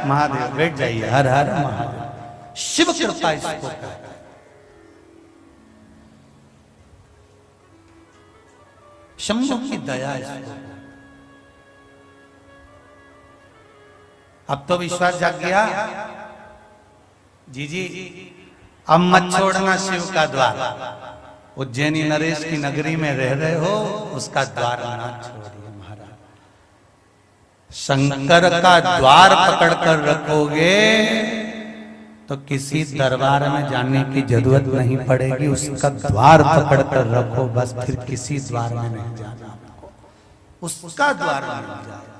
महादेव, बैठ जाइए, हर हर महादेव। शिव कृपा इसको कहते हैं। शंभु की दया इसको। अब तो विश्वास जाग गया जी जी। अब मत छोड़ना शिव का द्वार। उज्जैनी नरेश की नगरी में रह रहे हो, उसका द्वार ना छोड़िए महाराज। शंकर का द्वार पकड़ कर रखोगे तो किसी दरबार में जाने की जरूरत नहीं पड़ेगी, उसका द्वार पकड़ कर रखो बस, फिर किसी द्वार में नहीं जाना आपको, उसका द्वार मिल जाए।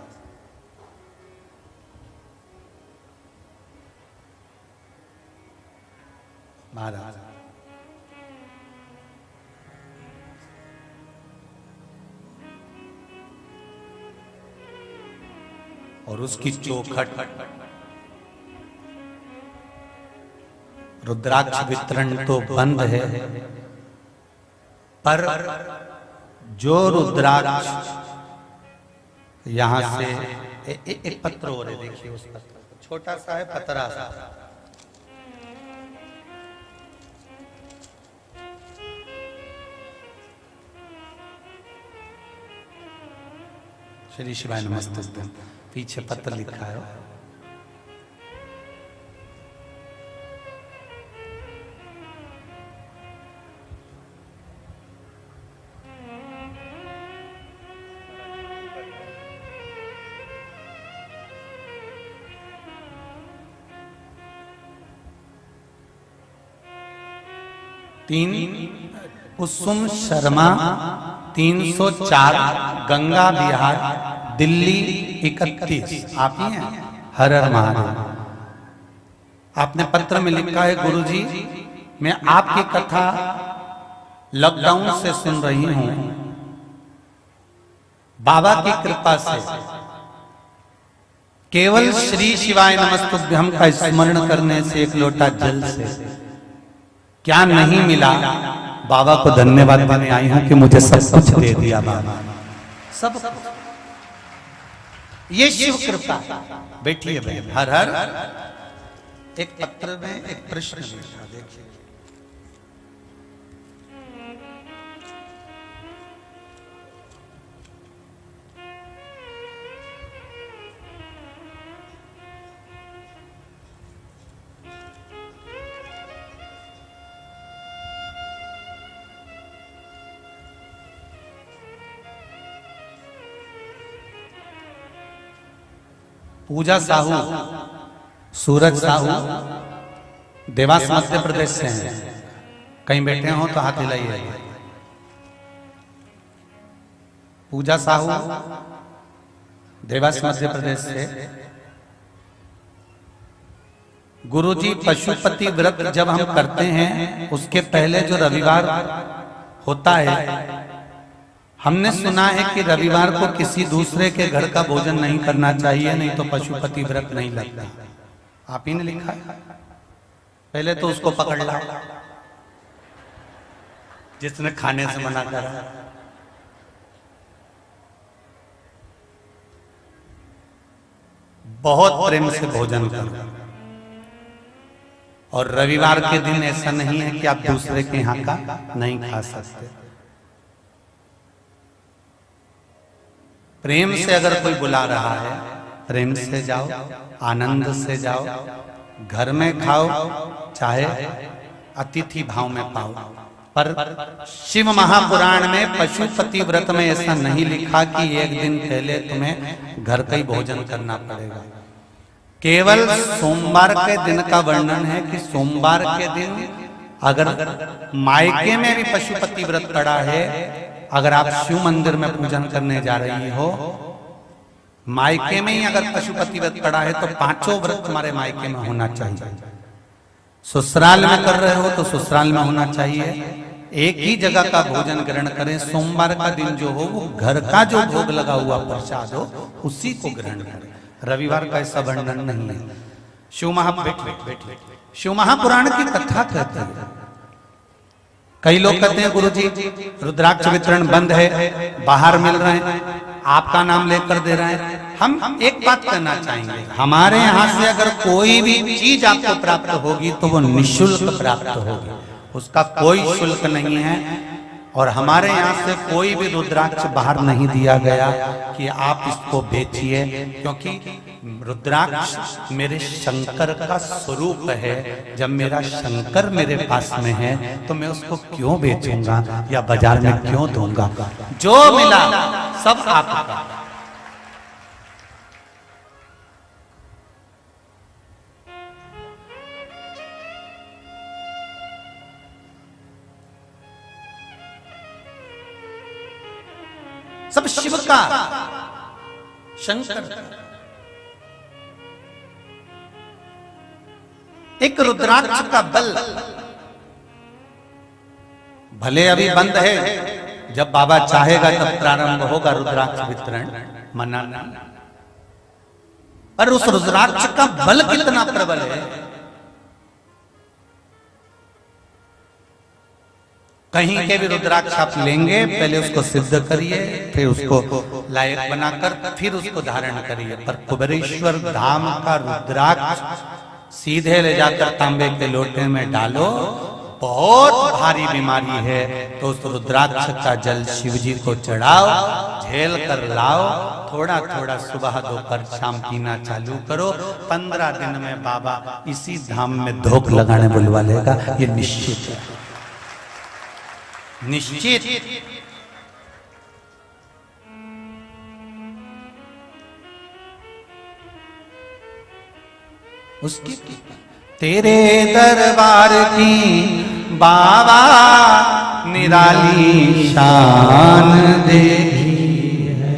महाराज और उसकी चौखट, रुद्राक्ष वितरण तो बंद है, पर जो रुद्राक्ष यहां से एक पत्र हो रहे, देखिए उस पत्र, छोटा सा है पतरा सा, श्री शिवाय नमस्ते। पीछे पत्र लिखा है, तीन कुसुम शर्मा 304 गंगा विहार दिल्ली 31। आप ही हैं? हर हर महादेव। आपने पत्र में लिखा है, गुरुजी मैं आपकी कथा लॉकडाउन से सुन रही हूं, बाबा की कृपा से केवल श्री शिवाय नमस्तुभ्यम का स्मरण करने से, एक लोटा जल से क्या नहीं मिला। बाबा को धन्यवाद देने आई हूं कि मुझे सब कुछ दे दिया बाबा, सब। ये शिव कृपा। बैठिए भाई, हर हर। एक पत्र में एक प्रश्न लिखा, देखिए। पूजा साहू, सूरज साहू, देवास मध्य प्रदेश से हैं। कहीं बैठे हो तो हाथ हिलाइए। पूजा साहू देवास मध्य प्रदेश से। गुरुजी पशुपति व्रत जब हम करते हैं उसके पहले जो रविवार होता है, हमने सुना है कि रविवार को किसी दूसरे के घर का भोजन नहीं करना चाहिए, नहीं तो पशुपति व्रत नहीं लगता। आप ही ने लिखा है। पहले तो उसको पकड़ ला जिसने खाने से मना करा। बहुत प्रेम से भोजन करो। और रविवार के दिन ऐसा नहीं है कि आप दूसरे के यहाँ का नहीं खा सकते। प्रेम से अगर कोई बुला रहा है, प्रेम से जाओ, आनंद से जाओ, घर में खाओ, चाहे अतिथि भाव में पाओ। पर शिव महापुराण में पशुपति व्रत में ऐसा नहीं लिखा कि एक दिन पहले तुम्हें घर का ही भोजन करना पड़ेगा। केवल सोमवार के दिन का वर्णन है कि सोमवार के दिन अगर मायके में भी पशुपति व्रत पड़ा है, अगर आप शिव मंदिर में पूजन करने जा रही हो, मायके में ही अगर पशुपति व्रत पड़ा है तो पांचों व्रत तुम्हारे मायके में होना चाहिए। ससुराल में कर रहे हो तो ससुराल में होना चाहिए। एक ही जगह का भोजन ग्रहण करें। सोमवार का दिन जो हो वो घर का जो भोग लगा हुआ प्रसाद हो उसी को ग्रहण करें। रविवार का ऐसा वर्णन नहीं है। शिव महापुराण की कथा कहते हैं। कई लोग कहते हैं गुरुजी रुद्राक्ष वितरण बंद है, बाहर मिल रहे हैं, आपका नाम लेकर दे रहे हैं। हम एक बात कहना चाहेंगे, हमारे यहाँ से अगर कोई भी चीज आपको प्राप्त होगी तो वो निःशुल्क प्राप्त होगी, उसका कोई शुल्क नहीं है। और हमारे यहाँ से कोई भी रुद्राक्ष बाहर नहीं दिया गया कि आप इसको बेचिए, क्योंकि रुद्राक्ष मेरे शंकर का स्वरूप है। जब मेरा शंकर मेरे पास में है तो मैं उसको क्यों बेचूंगा या बाजार में क्यों दूंगा। जो मिला सब आपका। सब शिव का, शंकर का। एक रुद्राक्ष का बल भले अभी बंद है, जब बाबा चाहेगा तब प्रारंभ होगा रुद्राक्ष वितरण, मना नहीं। पर उस रुद्राक्ष का बल कितना प्रबल है। कहीं के भी रुद्राक्ष आप लेंगे, पहले उसको सिद्ध करिए, फिर उसको लायक बनाकर फिर उसको धारण करिए। पर कुबेरेश्वर धाम का रुद्राक्ष सीधे ले जाकर तांबे के लोटे में डालो, बहुत भारी बीमारी है तो उस रुद्राक्ष का जल शिव जी को चढ़ाओ, झेल कर लाओ, थोड़ा थोड़ा सुबह दोपहर शाम पीना चालू करो। 15 दिन में बाबा इसी धाम में धोख लगाने बुलवा लेगा, ये निश्चित है, निश्चित। उसकी तेरे दरबार की बाबा निराली शान देखी है,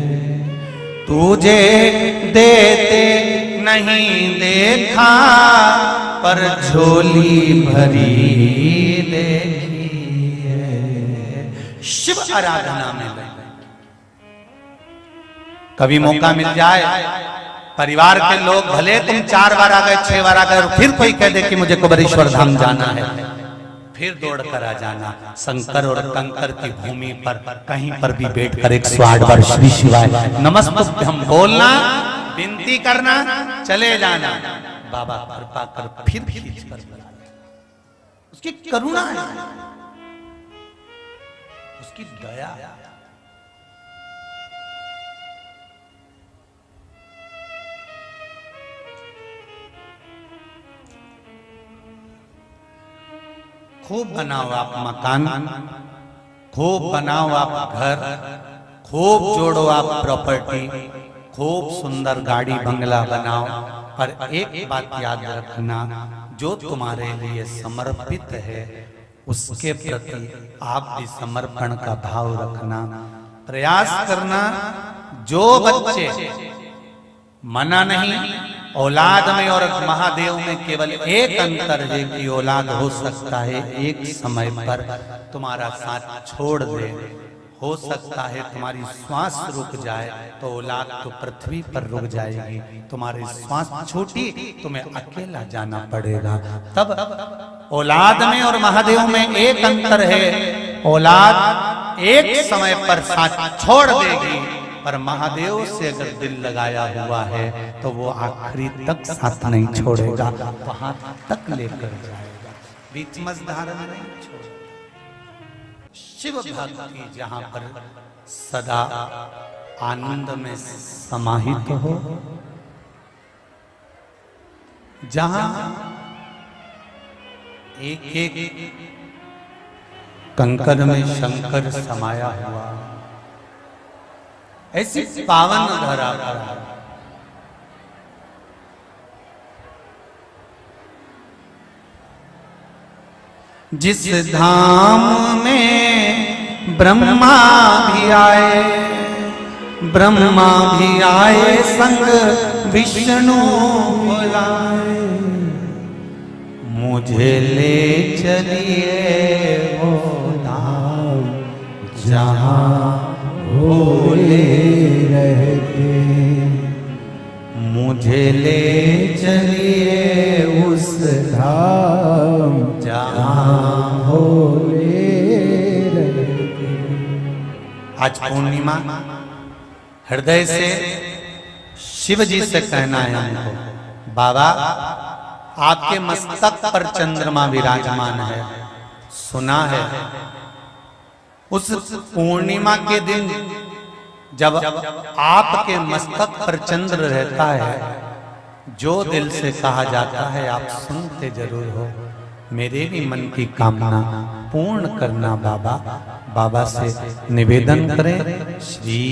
तुझे देते नहीं देखा पर झोली भरी देखी है। शिव आराधना में कभी मौका मिल जाए, परिवार के लोग भले तुम 4 बार आ गए 6 बार आ गए और फिर कोई कह दे कि मुझे कुबेरेश्वर धाम जाना है, फिर दौड़ कर आ जाना। शंकर और कंकर की भूमि पर कहीं पर भी बैठकर 108 बार श्री शिवाय नमस्तुभ्यं बोलना, विनती करना, चले जाना। बाबा कृपा कर फिर खींच कर, उसकी करुणा है, उसकी दया। खूब बनाओ आप मकान, खूब बनाओ आप घर, खूब जोड़ो आप प्रॉपर्टी, खूब सुंदर गाड़ी बंगला बनाओ। पर एक बात याद रखना, जो तुम्हारे लिए समर्पित है उसके प्रति आप भी समर्पण का भाव रखना, प्रयास करना। जो बच्चे, मना नहीं, औलाद में और महादेव में केवल एक अंतर है कि औलाद हो सकता है एक समय पर तुम्हारा साथ छोड़ दे, हो सकता है तुम्हारी श्वास रुक जाए तो औलाद तो पृथ्वी पर रुक जाएगी, तुम्हारी श्वास छूटी तुम्हें अकेला जाना पड़ेगा। तब औलाद में और महादेव में एक अंतर है, औलाद एक समय पर साथ छोड़ देगी पर महादेव से अगर दिल लगाया हुआ है तो वो आखिरी तक साथ नहीं छोड़ेगा, वहां तक लेकर जाएगा, बीच मझधार में नहीं छोड़ेगा। शिव भक्ति जहां पर सदा आनंद में समाहित हो, जहां एक एक कंकर में शंकर समाया हुआ, ऐसी पावन धरा पर जिस धाम में ब्रह्मा भी आए, ब्रह्मा भी आए संग विष्णु बुलाए, मुझे ले चलिए वो धाम जहां भोले रहते, मुझे ले चलिए उस धाम जहां भोले रहते। आज पूर्णिमा, हृदय से शिव जी से कहना है हमको, बाबा आपके मस्तक पर चंद्रमा विराजमान है, सुना है उस पूर्णिमा के दिन जब आपके मस्तक पर चंद्र रहता है, जो दिल से कहा जाता है आप सुनते जरूर हो। मेरे भी मन की कामना पूर्ण करना बाबा। बाबा से निवेदन करें, श्री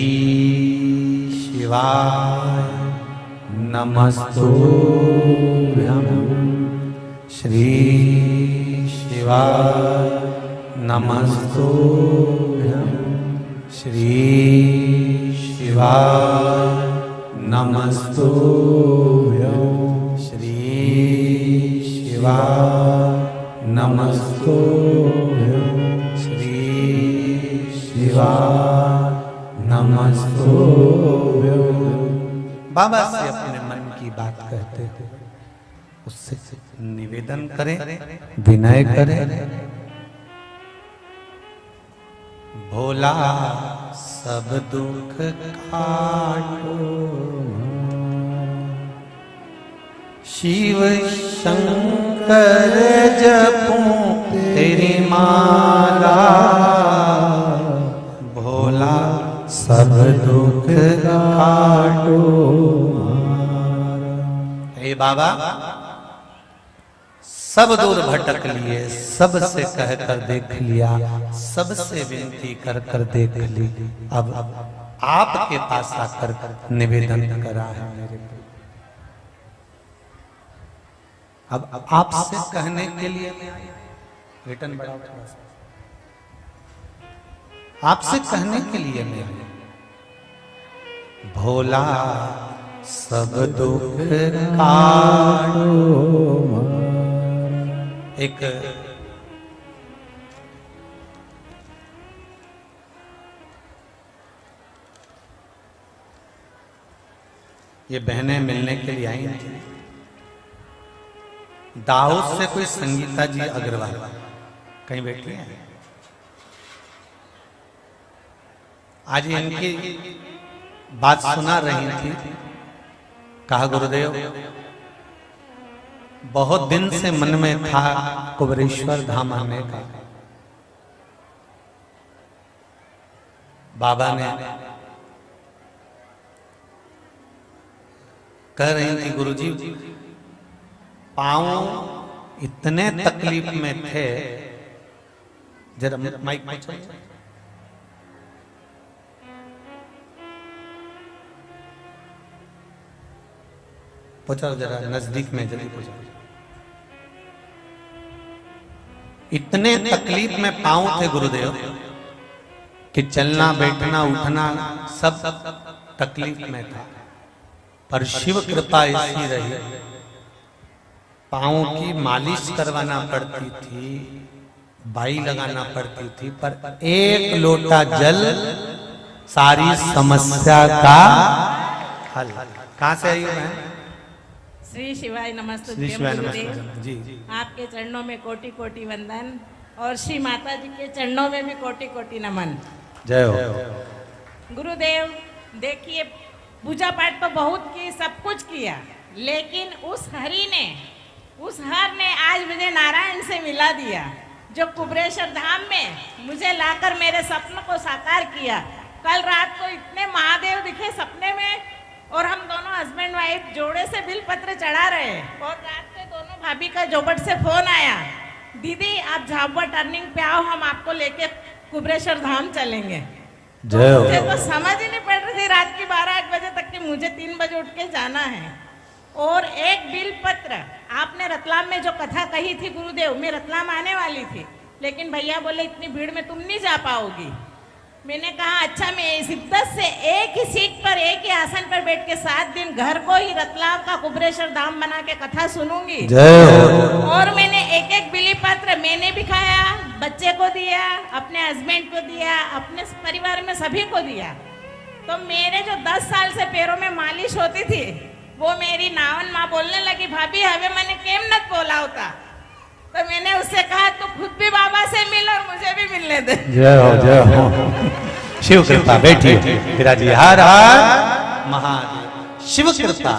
शिवाय नमस्तुभ्यं, श्री शिवाय नमस्तुभ्यं, श्री शिवाय नमस्तुभ्यं, श्री शिवाय नमस्तुभ्यं, श्री शिवाय नमस्तुभ्यं। बाबा से अपने मन की बात कहते थे, उससे निवेदन करें, विनय करें। भोला सब दुख काटो, शिव शंकर जपूं तेरी माला, भोला सब दुख काटो। हे बाबा, सब दूर भटक लिए, सबसे कहकर देख लिया, सबसे विनती कर कर देख ली, अब आपके पास आकर निवेदन करा है मेरे को। अब आपसे कहने के लिए रिटर्न बढ़ाओ थोड़ा सा, आपसे कहने के लिए मैं भोला सब दुख काटो। एक ये बहनें मिलने के लिए आई थी, दाऊद से कोई संगीता जी अग्रवाल कहीं बैठी है। आज इनकी बात सुना रही थी, कहा गुरुदेव बहुत दिन से मन में था कुबरेश्वर धाम आने का, बाबा ने कह रही थी गुरुजी पांव इतने तकलीफ में थे, जरा माइक पहुंचाओ, जरा नजदीक में जल्दी पहुंचाओ। इतने तकलीफ में पांव थे गुरुदेव कि चलना बैठना उठना सब तकलीफ में था, पर शिव कृपा ऐसी रही, पांव की मालिश करवाना पड़ती थी, बाई लगाना पड़ती थी, पर एक लोटा जल सारी समस्या का हल। कहां से आई हो मैं? श्री शिवाय नमस्तुभ्यं। श्री शिवाय नमस्तुभ्यं जी। आपके चरणों में कोटि कोटि वंदन और श्री माता जी के चरणों में भी कोटि कोटि नमन। जय हो। गुरुदेव, देखिए, पूजा पाठ तो बहुत की, सब कुछ किया, लेकिन उस हरि ने, उस हर ने आज मुझे नारायण से मिला दिया, जो कुबरेश्वर धाम में मुझे लाकर मेरे सपनों को साकार किया। कल रात को इतने महादेव दिखे सपने में, और हम दोनों हस्बैंड वाइफ जोड़े से बिलपत्र चढ़ा रहे हैं, और रात में दोनों भाभी का जोबट से फोन आया, दीदी आप झाबुआ टर्निंग पे आओ, हम आपको लेके कुबरेश्वर धाम चलेंगे। तो मुझे तो समझ ही नहीं पड़ रही थी रात की 12-1 बजे तक कि मुझे 3 बजे उठ के जाना है। और एक बिल पत्र, आपने रतलाम में जो कथा कही थी गुरुदेव, मैं रतलाम आने वाली थी, लेकिन भैया बोले इतनी भीड़ में तुम नहीं जा पाओगी। मैंने कहा अच्छा, मैं शिद्दत से एक ही सीट पर, एक ही आसन पर बैठ के 7 दिन घर को ही रतलाम का कुबरेश्वर धाम बना के कथा सुनूंगी। और मैंने एक एक बिली पत्र मैंने भी खाया, बच्चे को दिया, अपने हस्बैंड को दिया, अपने परिवार में सभी को दिया। तो मेरे जो 10 साल से पैरों में मालिश होती थी, वो मेरी नावन माँ बोलने लगी, भाभी हमें मैंने केम नत बोला होता। तो मैंने उससे कहा तू खुद भी बाबा से मिल और मुझे भी मिलने दे। जय हो, जय हो। शिव कृपा, बैठिए विराजी। हर हर महादेव। शिव कृपा,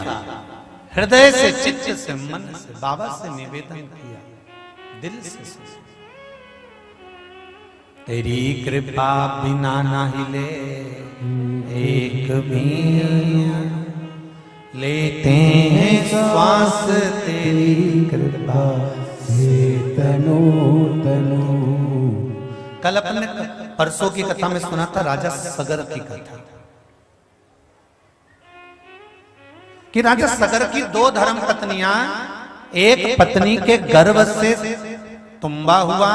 हृदय से, चित्त से, मन से बाबा से निवेदन किया, दिल से सोचा, तेरी कृपा बिना ना हिले एक भी, लेते हैं श्वास तेरी कृपा से तनु तनु। कल अपने परसों की कथा में सुना था राजा सगर की कथा, कि राजा सगर की 2 धर्म पत्नियां, एक पत्नी के गर्भ से तुम्बा हुआ,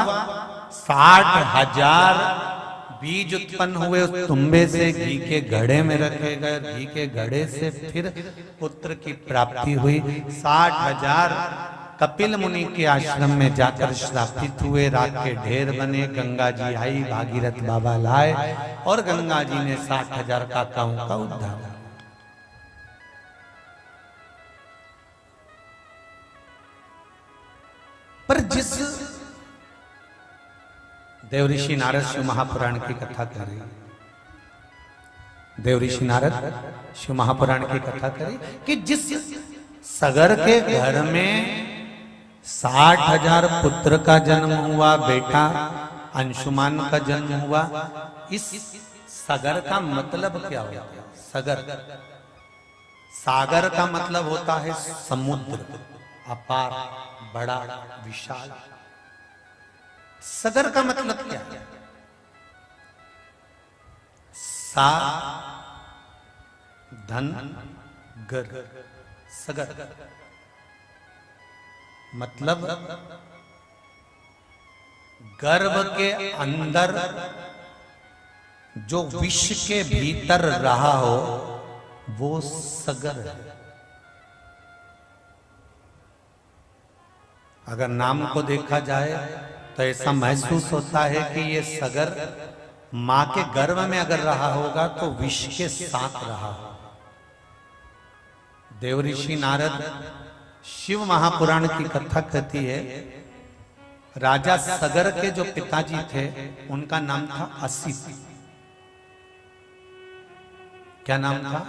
60,000 बीज उत्पन्न हुए, उस तुम्बे से घी के घड़े में रखे गए, घी के घड़े से फिर पुत्र की प्राप्ति हुई। 60,000 कपिल मुनि के आश्रम में जाकर श्रापित हुए, राख के ढेर बने, गंगा जी आई, भागीरथ बाबा लाए, और गंगा जी ने 60,000 काकाओं का उद्धार किया। पर जिस देव ऋषि नारद शिव महापुराण की कथा कर रही, देव ऋषि नारद शिव महापुराण की कथा करी, कि जिस सगर के घर में 60,000 पुत्र का जन्म हुआ, बेटा अंशुमान का जन्म हुआ, इस सगर का मतलब क्या होता है? सगर, सागर का मतलब होता है समुद्र, अपार, बड़ा, विशाल। सगर का मतलब क्या है? सा धन गर, सगर मतलब गर्भ के अंदर जो विष के भीतर रहा हो वो सगर है। अगर नाम को देखा जाए तो ऐसा महसूस होता है कि ये सगर मां के गर्भ में अगर रहा होगा तो विष के साथ रहा होगा। देव ऋषि नारद शिव महापुराण की कथा कहती है, राजा सगर के जो पिताजी थे उनका नाम था असित। क्या नाम था?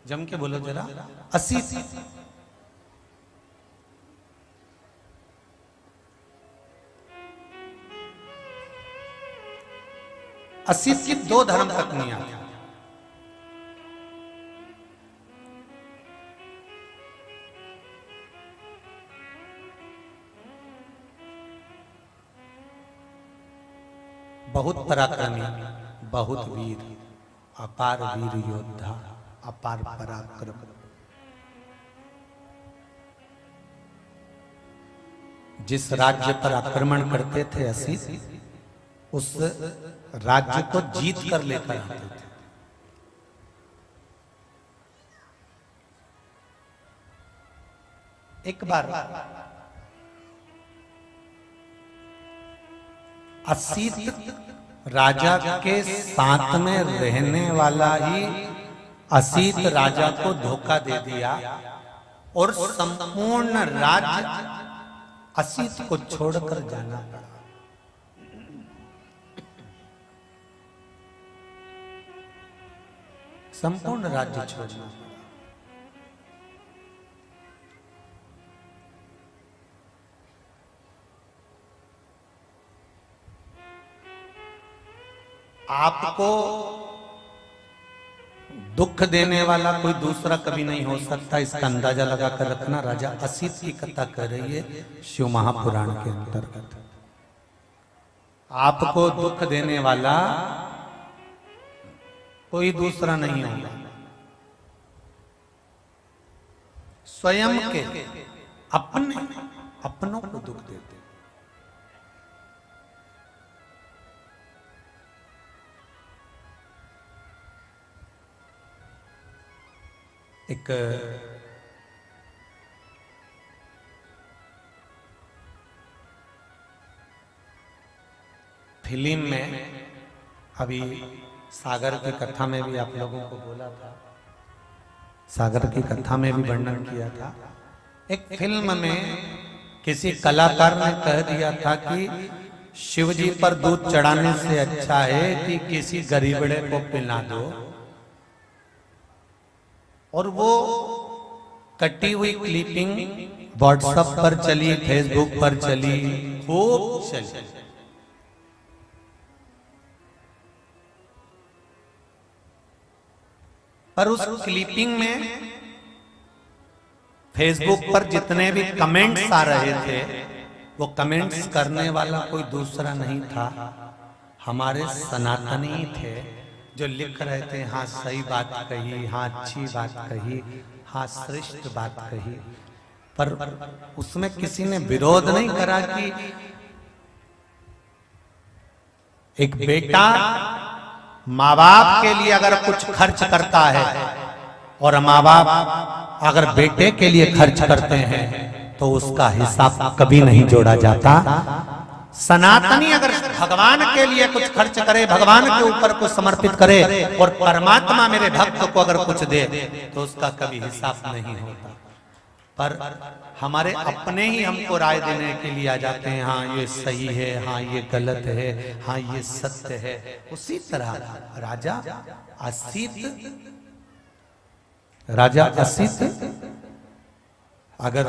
जम के बोलो जरा। असित। असित की 2 धर्म पत्नियां थी। बहुत पराक्रमी, बहुत वीर, अपार वीर योद्धा, अपार पराक्रम। जिस राज्य पर आक्रमण करते थे असित, उस राज्य को जीत कर लेकर आते थे। एक बार असित राजा के साथ में रहने वाला ही असित राजा को धोखा दे दिया और संपूर्ण राज्य असित को छोड़कर जाना पड़ा। संपूर्ण राज्य छोड़ना। आपको दुख देने वाला कोई दूसरा कभी नहीं हो सकता, इसका अंदाजा लगाकर रखना। राजा असित की कथा कर रही है शिव महापुराण के अंतर्गत। आपको दुख देने वाला कोई दूसरा नहीं होगा, स्वयं के अपनों को दुख देते। एक फिल्म में अभी सागर की कथा में भी आप लोगों को बोला था, सागर की कथा में भी वर्णन किया था। एक फिल्म में किसी कलाकार ने कह दिया था कि शिव जी पर दूध चढ़ाने से अच्छा है कि किसी गरीबड़े को पिला दो। और वो कटी हुई क्लिपिंग व्हाट्सएप पर चली, फेसबुक पर चली, खूब चली। पर उस क्लिपिंग में फेसबुक पर जितने भी कमेंट्स आ रहे थे, वो कमेंट्स करने वाला कोई दूसरा नहीं था, हमारे सनातनी थे, जो लिख रहे थे हाँ सही बात कही, हाँ अच्छी बात कही, हाँ श्रेष्ठ बात कही। पर उसमें किसी ने विरोध नहीं करा कि एक बेटा माँ बाप के लिए अगर कुछ खर्च करता है और माँ बाप अगर बेटे के लिए खर्च करते हैं तो उसका हिसाब कभी नहीं जोड़ा जाता। सनातनी अगर भगवान के लिए कुछ खर्च करे, भगवान के ऊपर कुछ समर्पित करे और परमात्मा मेरे भक्त को अगर कुछ दे तो उसका कभी हिसाब नहीं होता। पर हमारे अपने ही हमको राय देने के लिए आ जाते हैं, हाँ ये सही है, हाँ ये गलत है, हाँ ये सत्य है। उसी तरह राजा असित अगर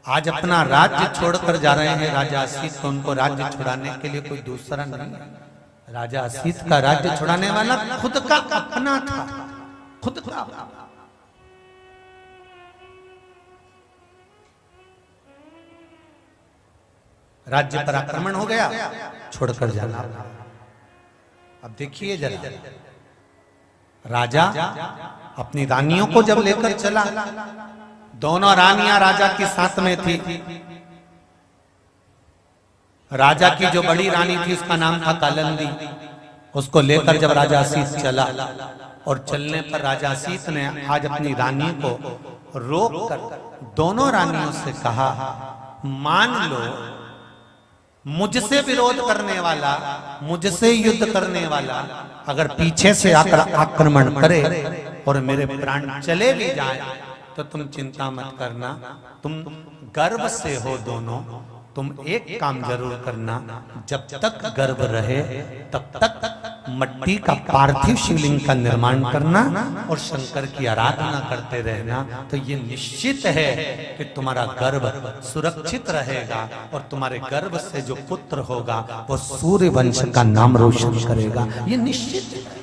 आज अपना राज्य छोड़कर जा रहे हैं राजा असित, तो उनको राज्य छुड़ाने के लिए कोई दूसरा नहीं। राजा असित का राज्य छुड़ाने वाला खुद का अपना था, खुद का। राज्य पर आक्रमण हो गया, छोड़कर जाना। अब देखिए जरा, राजा अपनी रानियों को जब लेकर चला, दोनों रानियां राजा के साथ में थी। राजा की जो बड़ी रानी थी उसका नाम था कालिंदी, उसको लेकर जब राजा असित चला और चलने पर राजा असित ने आज अपनी रानी को रोक कर दोनों रानियों से कहा, मान लो मुझसे विरोध करने वाला, मुझसे युद्ध करने वाला अगर पीछे से आकर आक्रमण करे और मेरे प्राण चले भी जाए तो तुम चिंता मत करना, तुम गर्भ से हो दोनों, तुम एक काम जरूर करना, जब तक गर्भ रहे तब तक मट्टी का पार्थिव शिवलिंग का निर्माण करना और शंकर की आराधना करते रहना। तो ये निश्चित है कि तुम्हारा गर्भ सुरक्षित रहेगा और तुम्हारे गर्भ से जो पुत्र होगा वो सूर्य वंश का नाम रोशन करेगा, ये निश्चित है।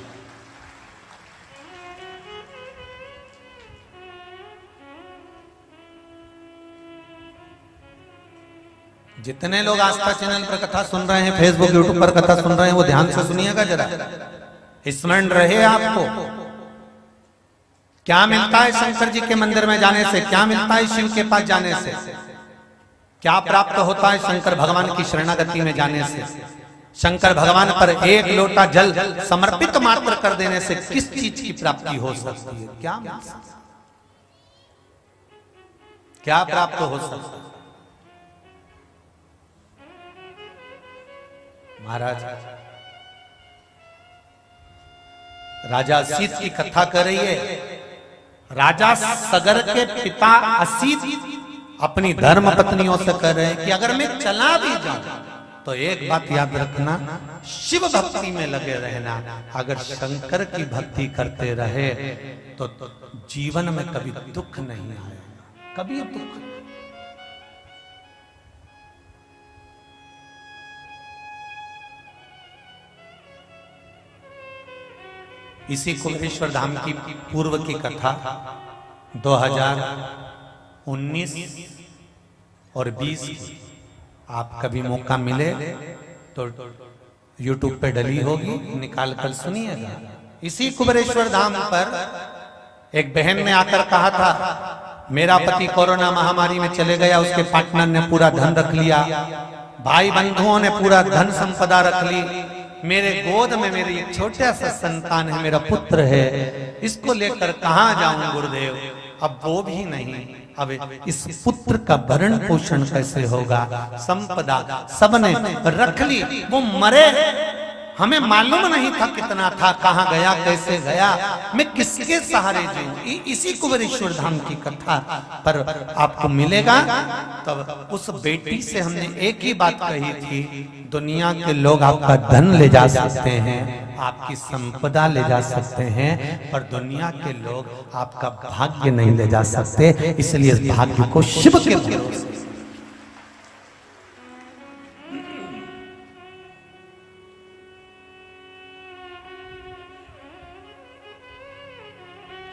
जितने लोग आस्था चैनल पर कथा सुन रहे हैं, फेसबुक यूट्यूब पर कथा सुन रहे हैं, वो ध्यान से सुनिएगा जरा, स्मरण रहे आपको क्या मिलता है शंकर जी के मंदिर में जाने से, क्या मिलता है शिव के पास जाने से, क्या प्राप्त होता है शंकर भगवान की शरणागति में जाने से। शंकर भगवान पर एक लोटा जल समर्पित मात्र कर देने से किस चीज की प्राप्ति हो सकती है, क्या प्राप्त हो सकता है। महाराज राजा असित की कथा कर रही है। राजा सगर के पिता असित अपनी धर्म पत्नियों से कह रहे हैं कि अगर मैं चला भी जाऊं तो एक बात याद रखना, शिव भक्ति में लगे रहना। अगर शंकर की भक्ति करते रहे तो जीवन में कभी दुख नहीं आएगा, कभी दुख। इसी कुबेरेश्वर धाम की पूर्व की कथा 2019 और 20 की आप कभी मौका मिले तो YouTube पे डली होगी, निकाल कर सुनिएगा। इसी कुबेरेश्वर धाम पर एक बहन ने आकर कहा था, मेरा पति कोरोना महामारी में चले गया, उसके पार्टनर ने पूरा धन रख लिया, भाई बंधुओं ने पूरा धन संपदा रख ली, मेरे गोद में मेरी एक छोटा सा संतान है, मेरा पुत्र है, इसको लेकर कहाँ जाऊं गुरुदेव। अब वो भी नहीं, अब इस पुत्र का भरण पोषण कैसे होगा, संपदा सबने रख ली, वो मरे, हमें मालूम नहीं था कितना था, कहाँ गया, कैसे गया, मैं किसके सहारे जीऊं। इसी कुबेरेश्वर धाम की कथा पर आपको मिलेगा। तब उस बेटी से हमने एक ही बात कही थी, दुनिया के लोग आपका धन ले जा सकते हैं, आपकी संपदा ले जा सकते हैं, पर दुनिया के लोग आपका भाग्य नहीं ले जा सकते। इसलिए इस भाग्य को शिव के भरोसे,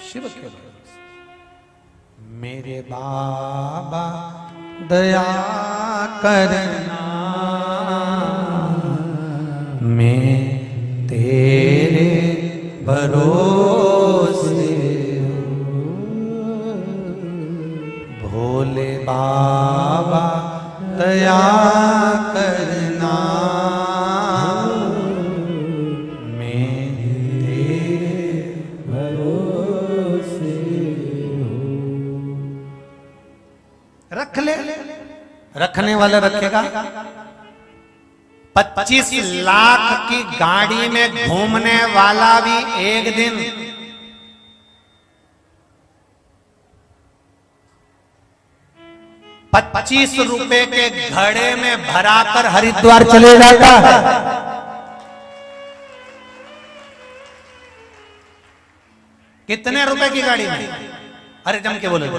शिव के भरोसे। मेरे बाबा दया करना, मैं तेरे भरोसे, भोले बाबा दया करना, मैं तेरे भरोसे। रख ले, रखने वाला रखेगा। 25 लाख की गाड़ी में घूमने वाला भी एक दिन 25 रुपए के घड़े में भराकर हरिद्वार चले जाता है। कितने रुपए की गाड़ी में? अरे जम के बोले,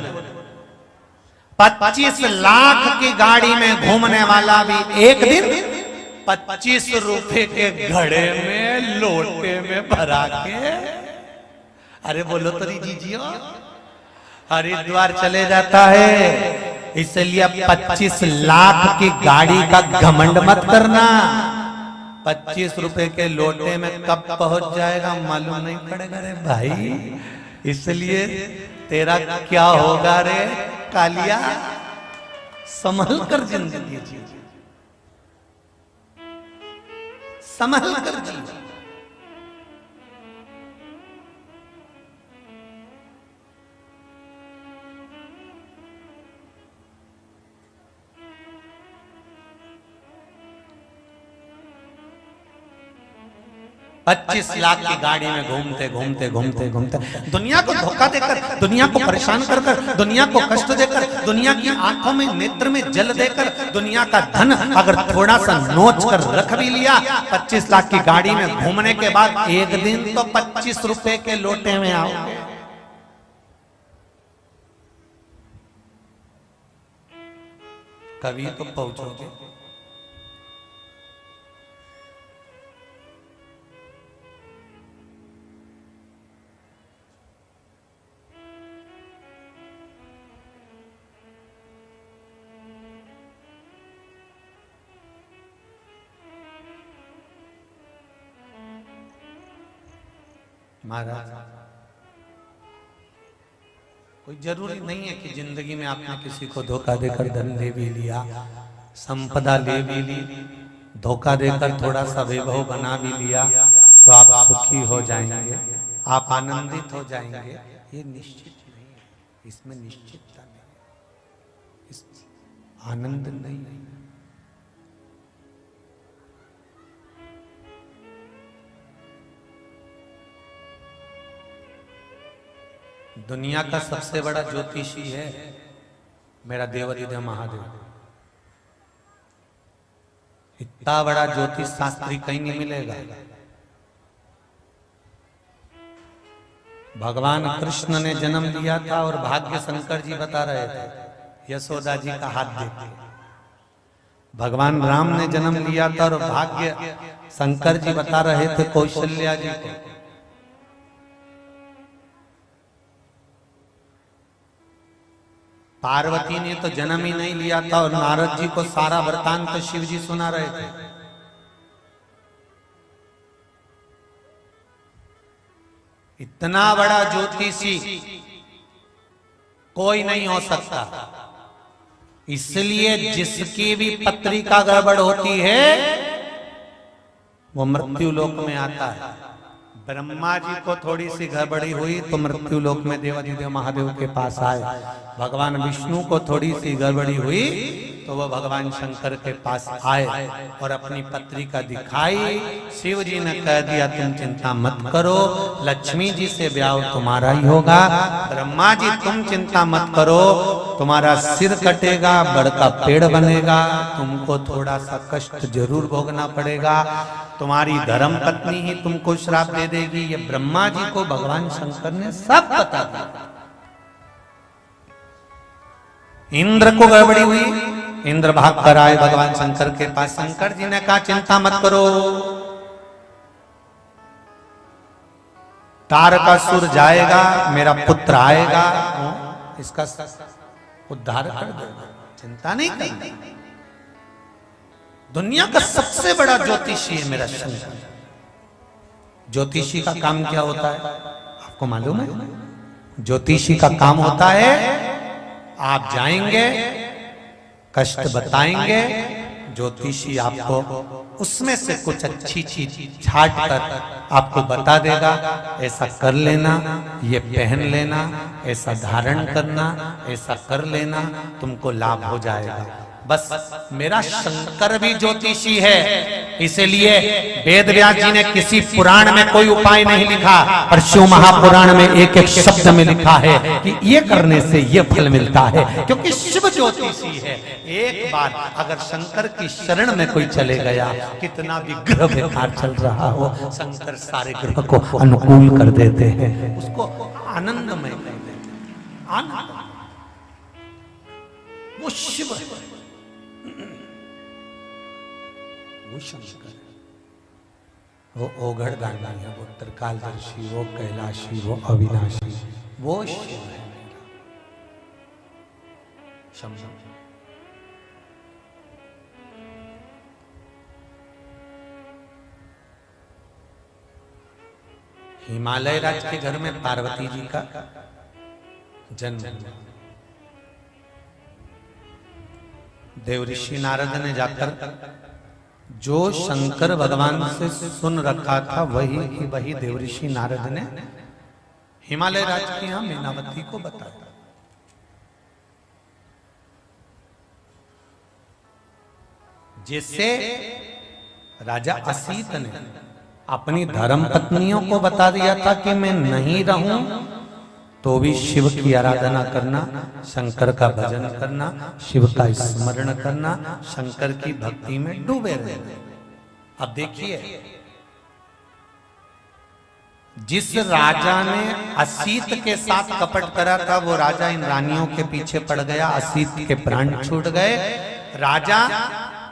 25 लाख की गाड़ी में घूमने वाला भी एक दिन 25 रुपए के घड़े में लोटे में भरा के, अरे बोलो तो जीजियो, हरिद्वार चले जाता है। इसलिए 25 लाख की गाड़ी का घमंड मत करना। 25 रुपए के लोटे में कब पहुंच जाएगा मालूम नहीं पड़ेगा रे भाई। इसलिए तेरा क्या होगा रे कालिया, संभल कर जिंदगी जी, संभल कर जी। पच्चीस लाख की गाड़ी में घूमते घूमते घूमते घूमते दुनिया को धोखा देकर, दुनिया को परेशान कर कर, दुनिया को कष्ट देकर, दुनिया की आंखों में नेत्र में जल देकर, दुनिया का धन अगर थोड़ा सा नोच कर रख भी लिया, 25 लाख की गाड़ी में घूमने के बाद एक दिन तो 25 रुपए के लोटे में आओ। कभी तो पहुंचोगे। महाराज, कोई जरूरी नहीं है कि जिंदगी में आपने किसी को धोखा देकर धन ले भी लिया, संपदा ले भी ली, धोखा देकर थोड़ा सा वैभव बना भी लिया तो आप सुखी हो जाएंगे, आप आनंदित हो जाएंगे। ये निश्चित नहीं है, इसमें निश्चितता नहीं, इस आनंद नहीं है। दुनिया का सबसे बड़ा ज्योतिषी है मेरा देवाधिदेव महादेव। इतना बड़ा ज्योतिष शास्त्री कहीं नहीं मिलेगा। भगवान कृष्ण ने जन्म लिया था और भाग्य शंकर जी बता रहे थे, यशोदा जी का हाथ देते। भगवान राम ने जन्म लिया था और भाग्य शंकर जी बता रहे थे कौशल्या जी को। पार्वती ने तो जन्म ही नहीं लिया था और नारद जी को सारा वृतांत तो शिव जी सुना रहे थे। इतना बड़ा ज्योतिषी कोई नहीं हो सकता। इसलिए जिसकी भी पत्रिका गड़बड़ होती है वो मृत्यु लोक में आता है। ब्रह्मा जी को थोड़ी सी गड़बड़ी हुई तो मृत्यु लोक में देवाधिदेव महादेव के पास आए। भगवान विष्णु को थोड़ी सी गड़बड़ी हुई तो वह भगवान शंकर के पास आए और अपनी पत्रिका दिखाई। शिव जी ने कह दिया तुम चिंता मत करो, लक्ष्मी जी से ब्याह तुम्हारा ही होगा। ब्रह्मा जी तुम चिंता मत करो, तुम्हारा सिर कटेगा, बड़का पेड़ बनेगा, तुमको थोड़ा सा कष्ट जरूर भोगना पड़ेगा, तुम्हारी धर्म पत्नी ही तुमको श्राप दे देगी। ये ब्रह्मा जी को भगवान शंकर ने सब बता दिया। इंद्र को गड़बड़ी हुई, इंद्र भाग कर आए भगवान शंकर के पास। शंकर जी ने कहा चिंता मत करो, तारकासुर जाएगा, मेरा पुत्र आएगा, इसका उद्धार कर देगा, चिंता नहीं करनी। दुनिया का सबसे बड़ा ज्योतिषी है मेरा शंकर। ज्योतिषी का काम क्या होता है आपको मालूम है? ज्योतिषी का काम होता है आप जाएंगे, कष्ट बताएंगे, ज्योतिषी आपको उसमें से कुछ अच्छी चीज छाट कर आपको बता देगा, ऐसा कर लेना, ये पहन लेना, ऐसा धारण करना, ऐसा कर लेना, तुमको लाभ हो जाएगा। बस मेरा शंकर भी ज्योतिषी है, इसलिए वेद व्यास जी ने किसी पुराण में कोई उपाय नहीं लिखा, पर शिव महापुराण में एक एक शब्द में लिखा है कि ये करने से ये फल मिलता है, क्योंकि शिव ज्योतिषी है। एक बार अगर शंकर की शरण में कोई चले गया, कितना भी ग्रह बेकार चल रहा हो, शंकर सारे ग्रह को अनुकूल कर देते हैं, उसको आनंदमय कर देते हैं। आनंद वो शिव है, वो शंकर, वो ओघड़ दानी है, वो त्रिकालदर्शी, वो कैलाशी, वो अविनाशी, वो शिव है शंकर। हिमालय राज के घर में पार्वती जी का जन्म। देवऋषि नारद ने जाकर जो शंकर भगवान से सुन रखा था वही देवऋषि नारद ने हिमालय राज की यहां मीनावती को बताया। जिससे राजा असीत ने अपनी धर्म पत्नियों को बता दिया था कि मैं नहीं रहूं तो भी शिव की आराधना करना, शंकर का भजन करना, शिव का स्मरण करना, शंकर की भक्ति में डूबे रहना। अब देखिए, जिस राजा ने असीत के साथ कपट करा था वो राजा इन रानियों के पीछे पड़ गया, असीत के प्राण छूट गए, राजा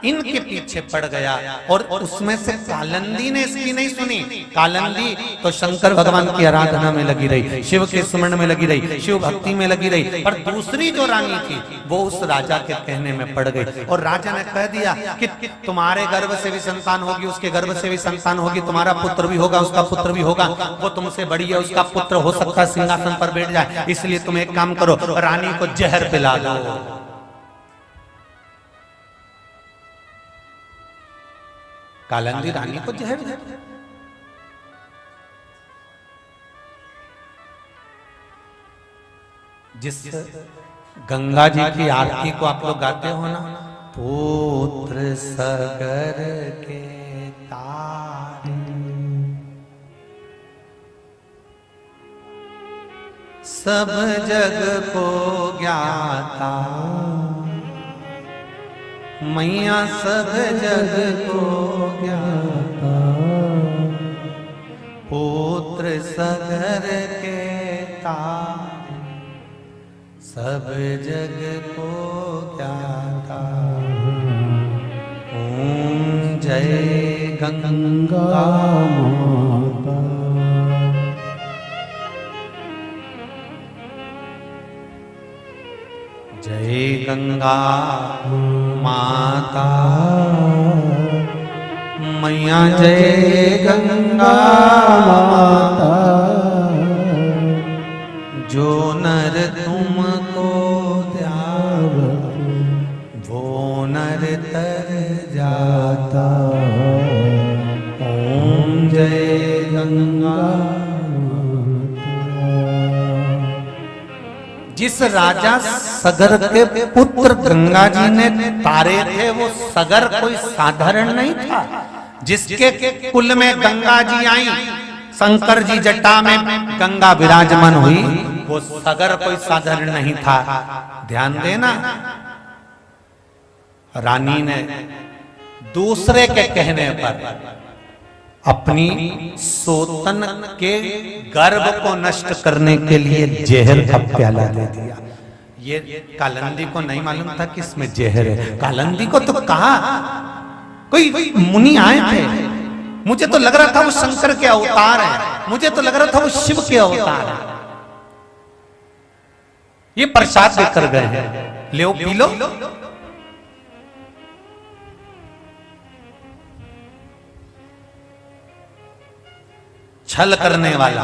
इनके पीछे पड़ गया। और उसमें से कालंदी ने इसकी नहीं सुनी। कालंदी तो शंकर भगवान की आराधना में लगी रही, शिव के स्मरण में लगी रही, शिव भक्ति में लगी रही, पर दूसरी जो रानी थी वो उस राजा के कहने में पड़ गई। और राजा ने कह दिया कि तुम्हारे गर्भ से भी संतान होगी, उसके गर्भ से भी संतान होगी, तुम्हारा पुत्र भी होगा, उसका पुत्र भी होगा, वो तुमसे बड़ी है, उसका पुत्र हो सकता है सिंहासन पर बैठ जाए, इसलिए तुम एक काम करो, रानी को जहर पिला दो। कालंदी रानी को जहर दे। जिस गंगा जी की आरती को आप लोग गाते हो ना, पुत्र सगर के तारे सब जग को ज्ञाता, मैया सब जग को ज्ञाता, पुत्र सगर के तारे, सब जग को ज्ञाता। ओम जय गंगा माता। जय गंगा माता, मैया जय गंगा माता। जो नर तुमको ध्यावत, वो नर तर जाता। ओम जय गंगा। जिस राजा सगर के पुत्र गंगा जी ने तारे थे, वो सगर कोई साधारण नहीं था। जिसके कुल में गंगा जी आई, शंकर जी जटा में गंगा विराजमान हुई, वो सगर कोई साधारण नहीं था। ध्यान देना, रानी ने दूसरे के कहने पर अपनी सोतन के गर्भ को नष्ट करने के लिए जहर का प्याला दे दिया। ये कालंदी को नहीं मालूम था कि इसमें जहर है। कालंदी को तो कहा, कोई मुनि आए थे, मुझे तो लग रहा था वो शंकर के अवतार हैं, मुझे तो लग रहा था वो शिव के अवतार हैं। ये प्रसाद देकर गए हैं, ले पी लो। छल करने वाला,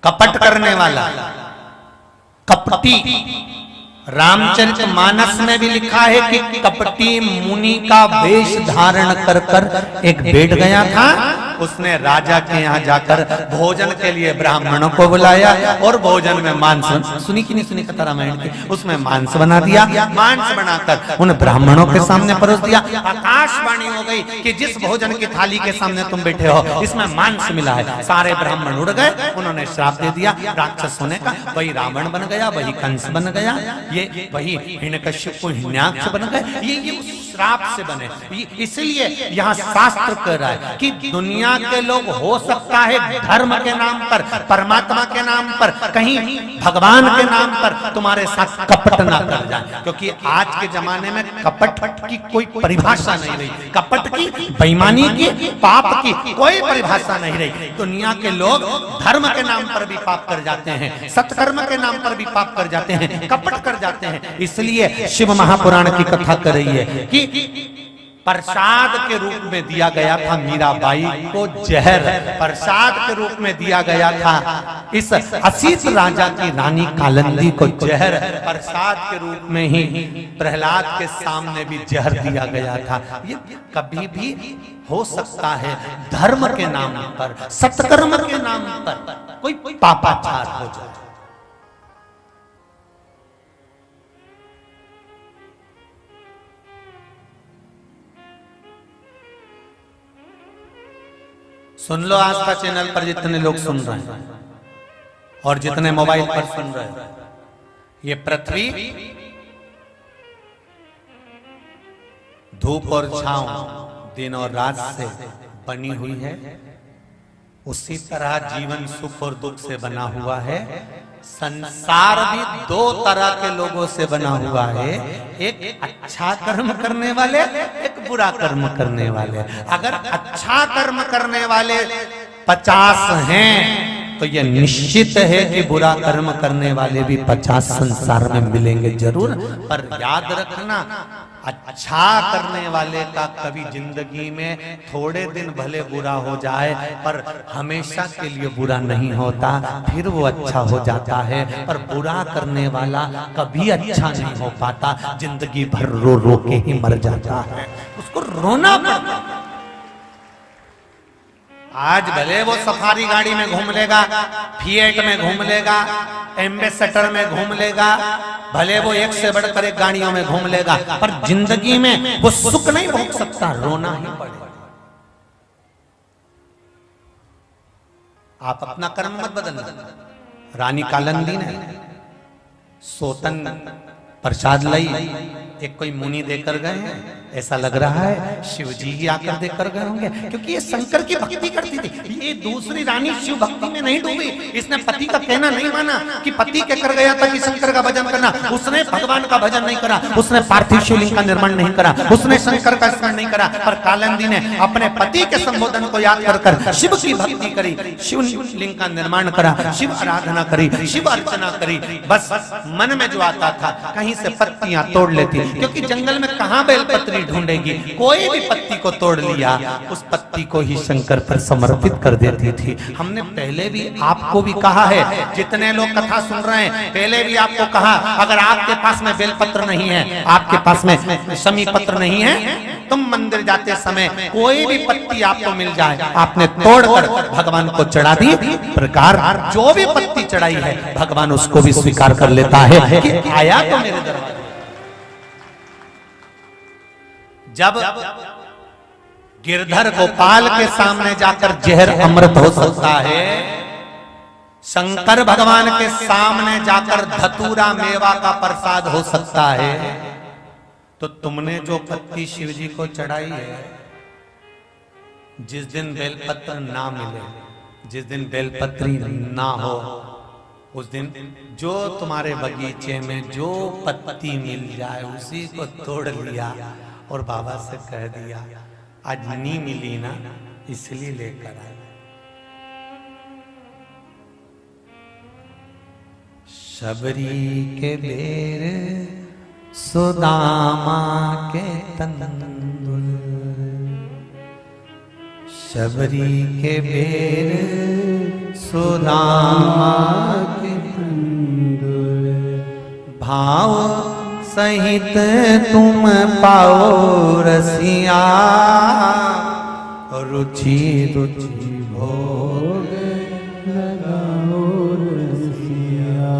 कपट करने वाला, कपटी। रामचरितमानस में भी लिखा है कि कपटी मुनि का वेश धारण कर कर एक बैठ गया था। उसने राजा के यहाँ जाकर भोजन के लिए ब्राह्मणों को बुलाया और भोजन में मांस, सुनी कि नहीं सुनी कथा रामायण की, उसमें मांस बना दिया। मांस बनाकर उन ब्राह्मणों के सामने परोस दिया। आकाशवाणी हो गई कि जिस भोजन की थाली के सामने तुम बैठे हो, इसमें मांस मिला है। सारे ब्राह्मण उड़ गए, उन्होंने श्राप दे दिया राक्षस होने का। वही रावण बन गया, वही कंस बन गया, ये वही हिरण्यकश्यप को हिरण्याक्ष बन गए। ये श्राप से बने। इसलिए यहाँ शास्त्र कह रहा है कि दुनिया के लोग हो सकता है धर्म के नाम पर, परमात्मा के नाम पर, कहीं भगवान के नाम पर तुम्हारे साथ कपट ना कर जाए। क्योंकि आज के जमाने में कपट की कोई परिभाषा नहीं रही। कपट की, बेईमानी की, पाप की कोई परिभाषा नहीं रही। दुनिया के लोग धर्म के नाम पर भी पाप कर जाते हैं, सत्कर्म के नाम पर भी पाप कर जाते हैं, कपट कर जाते हैं। इसलिए शिव महापुराण की कथा कर रही है कि प्रसाद के रूप में दिया गया था मीराबाई को जहर, प्रसाद के रूप में दिया गया था इस असीत राजा की रानी कालंदी को जहर, प्रसाद के रूप में ही प्रहलाद के सामने भी जहर दिया गया था। ये कभी भी हो सकता है धर्म के नाम पर, सत्कर्म के नाम पर कोई पापाचार हो जाए। सुन लो आस्था चैनल पर जितने लोग सुन रहे हैं और जितने मोबाइल पर सुन रहे हैं, ये पृथ्वी धूप और छांव, दिन और रात से बनी हुई है। उसी तरह जीवन सुख और दुख से बना हुआ है। संसार भी दो तरह के लोगों से बना हुआ है, एक अच्छा कर्म करने वाले, एक बुरा कर्म करने वाले। अगर अच्छा कर्म करने वाले 50 हैं तो यह निश्चित है कि बुरा कर्म करने वाले भी 50 संसार में मिलेंगे जरूर। पर याद रखना, अच्छा करने वाले का कभी जिंदगी में थोड़े दिन भले बुरा हो जाए पर हमेशा के लिए बुरा नहीं होता, फिर वो अच्छा हो जाता है। पर बुरा करने वाला कभी अच्छा नहीं हो पाता, जिंदगी भर रो रो के ही मर जाता है, उसको रोना पड़ता है। आज भले वो सफारी गाड़ी में घूम लेगा, फिएट में घूम लेगा, एम्बेसडर में घूम लेगा, भले वो एक से बढ़कर एक गाड़ियों में घूम लेगा, पर जिंदगी में वो सुख नहीं भोग सकता, रोना ही पड़ेगा। आप अपना कर्म मत बदलना। रानी कालंदी ने सोतन प्रसाद लाई, एक कोई मुनि देकर गए हैं, ऐसा लग रहा है शिव जी ही आकर देकर गए होंगे, क्योंकि ये शंकर की भक्ति करती थी। ये दूसरी रानी शिव भक्ति में नहीं डूबी, इसने पति का कहना नहीं माना कि पति कहकर गया था कि शंकर का भजन करना, उसने भगवान का भजन नहीं करा, उसने पार्थिव शिवलिंग का निर्माण नहीं करा, उसने शंकर का स्मरण नहीं करा, पर कालिंदी ने अपने पति के संबोधन को याद कर शिव की भक्ति करी, शिवलिंग का निर्माण करा, शिव आराधना करी, शिव अर्चना करी। बस मन में जो आता था कहीं से पत्तियां तोड़ लेती, क्योंकि जंगल में कहां बेलपत्री ढूंढेगी, कोई भी पत्ती को तोड़ लिया उस पत्ती को ही शंकर पर समर्पित कर देती थी। हमने पहले भी आपको भी कहा है, जितने लोग कथा सुन रहे हैं, पहले भी आपको कहा, अगर आपके पास में बेलपत्र नहीं है, आपके पास में शमी पत्र नहीं है, तुम मंदिर जाते समय कोई भी पत्ती आपको मिल जाए, आपने तोड़कर भगवान को चढ़ा दी। प्रकार जो भी पत्ती चढ़ाई है भगवान उसको भी स्वीकार कर लेता है कि आया तो मेरे दरबार। जब गिरधर गोपाल के सामने जाकर जहर अमृत हो सकता है, शंकर भगवान के सामने जाकर धतूरा मेवा का प्रसाद हो सकता है, तो तुमने जो पत्ती शिव जी को चढ़ाई है, जिस दिन बेलपत्र ना मिले, जिस दिन बेलपत्री ना हो, उस दिन जो तुम्हारे बगीचे में जो पत्ती मिल जाए उसी को तोड़ लिया और बाबा से कह दिया आज नहीं मिली ना, इसलिए लेकर आए। शबरी के बेर सुदामा के तंदुल, शबरी के बेर सुदामा के तंदुल, भाव सहित तुम पाओ रसिया, रुचि रुचि भोग लगाओ रसिया।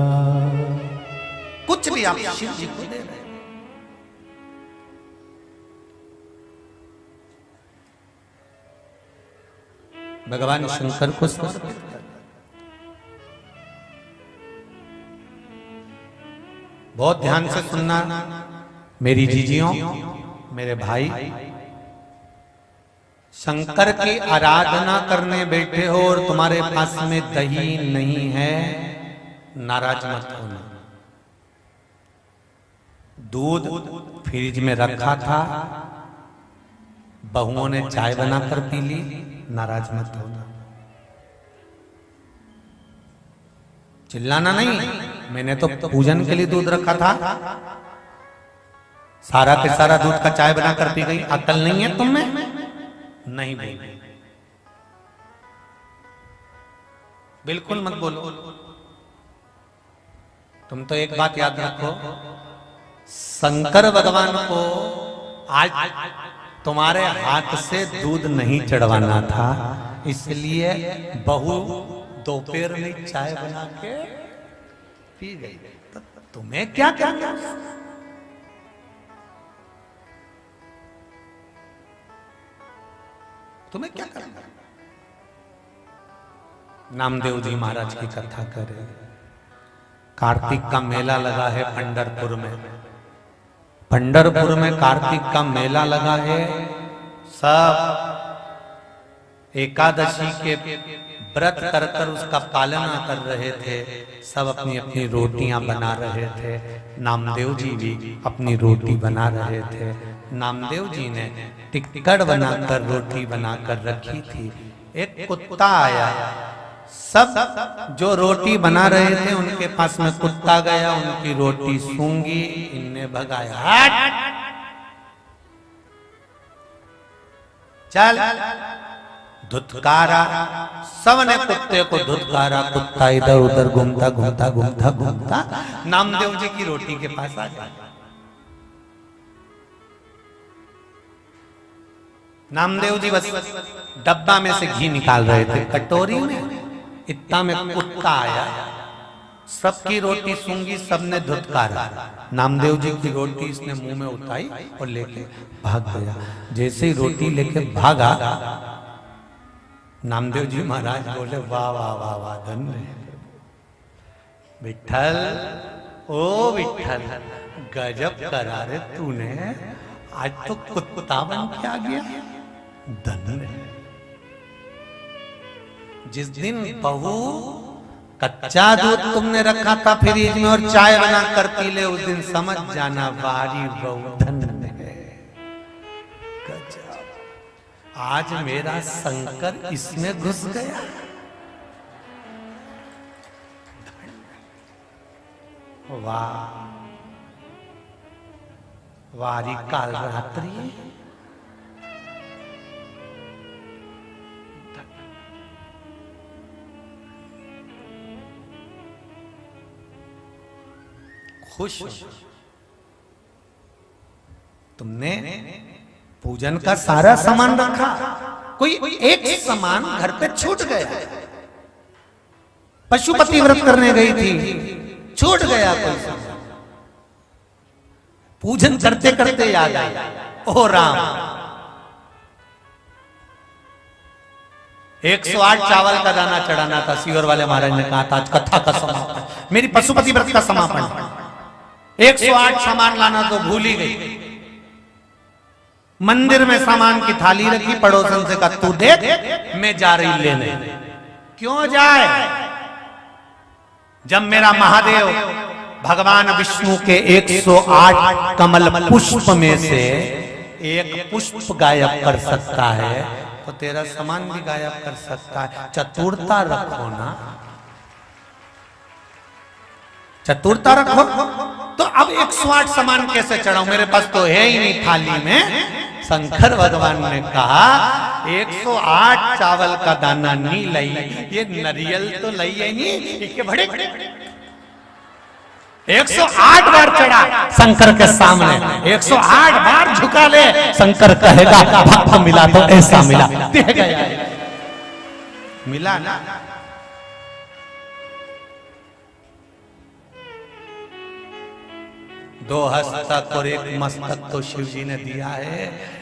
कुछ भी आप शिव जी को दे रहे हैं, भगवान शंकर को समर्पित कर। बहुत ध्यान से सुनना मेरी जीजियों, मेरे भाई, शंकर की आराधना करने बैठे हो और तुम्हारे पास में दही नहीं है, नाराज मत होना। दूध फ्रिज में रखा था, बहुओं ने चाय बनाकर पी ली, नाराज मत होना। चिल्लाना नहीं, मैंने तो पूजन के लिए दूध रखा था, सारा के सारा दूध का चाय बनाकर पी गई। अकल नहीं है तुम में? नहीं बोल, बिल्कुल मत बोलो। तुम तो एक बात याद रखो, शंकर भगवान को आज तुम्हारे हाथ से दूध नहीं चढ़वाना था, इसलिए बहू दोपहर में चाय बना के पी गई। तो तुम्हें क्या करना? तुम्हें क्या करना? नामदेव जी महाराज की कथा करें। कार्तिक का मेला लगा है पंढरपुर में, पंढरपुर में कार्तिक का मेला लगा है। सब एकादशी के व्रत कर कर उसका पालन कर रहे थे, सब अपनी अपनी रोटियां बना रहे थे। नामदेव जी भी अपनी रोटी बना रहे थे। नामदेव जी ने टिक्कड़ बनाकर रोटी बनाकर रखी थी। एक कुत्ता आया, सब जो रोटी बना रहे थे उनके पास में कुत्ता गया, उनकी रोटी सूंघी, इनने भगाया, हट चल, धुतकारा। सबने कुत्ते को धुतकारा, कुत्ता इधर उधर घूमता घूमता घूमता घूमता नामदेव जी की रोटी के पास आ गया। नामदेव जी बस डब्बा में से घी निकाल रहे थे कटोरी में, इतना में कुत्ता आया, सबकी रोटी सूंघी, सबने धुतकारा। नामदेव जी की रोटी इसने मुंह में उठाई और लेके भाग गया। जैसे ही रोटी लेके भागा, नामदेव जी महाराज बोले, वाह वाह वाह वाह, धन्य विठल, ओ विठल, गजब करा रे तूने, आज तो कुत्ता बन के आ गया। धन है। जिस दिन बहू कच्चा दूध तुमने रखा था फ्रिज में और चाय बना कर पी ले, उस दिन समझ जाना वारी बहू धन है। गजब। आज मेरा शंकर इसमें घुस गया। वाह, वारी काल रात्रि। खुश तुमने पूजन का सारा सामान रखा, कोई एक सामान घर पे छूट गया। पशुपति व्रत करने गई थी, छूट गया कोई सामान। पूजन करते करते याद आया, ओ राम 108 चावल का दाना चढ़ाना था। सीवर वाले महाराज ने कहा था आज कथा का समापन, मेरी पशुपति व्रत का समापन। 108 सामान लाना तो भूल ही गई। मंदिर में सामान की थाली रखी, पड़ोसन से कहा तू देख मैं जा रही लेने। क्यों जाए? जब मेरा महादेव भगवान विष्णु के 108 कमल पुष्प में से एक पुष्प गायब कर सकता है, तो तेरा सामान भी गायब कर सकता है। चतुरता रखो ना, चतुरता रखो। तो अब 108 सामान कैसे चढ़ाऊं, मेरे पास तो है ही नहीं थाली में। शंकर भगवान ने कहा 108 चावल का दाना नहीं लई, ये नरियल तो लई है नहीं, इसके बड़े 108 बार चढ़ा शंकर के सामने, 108 बार झुका ले। शंकर कहेगा भक्त मिला तो ऐसा मिला, दे गया मिला ना। दो हस्तक और एक मस्तक तो शिव जी ने दिया है।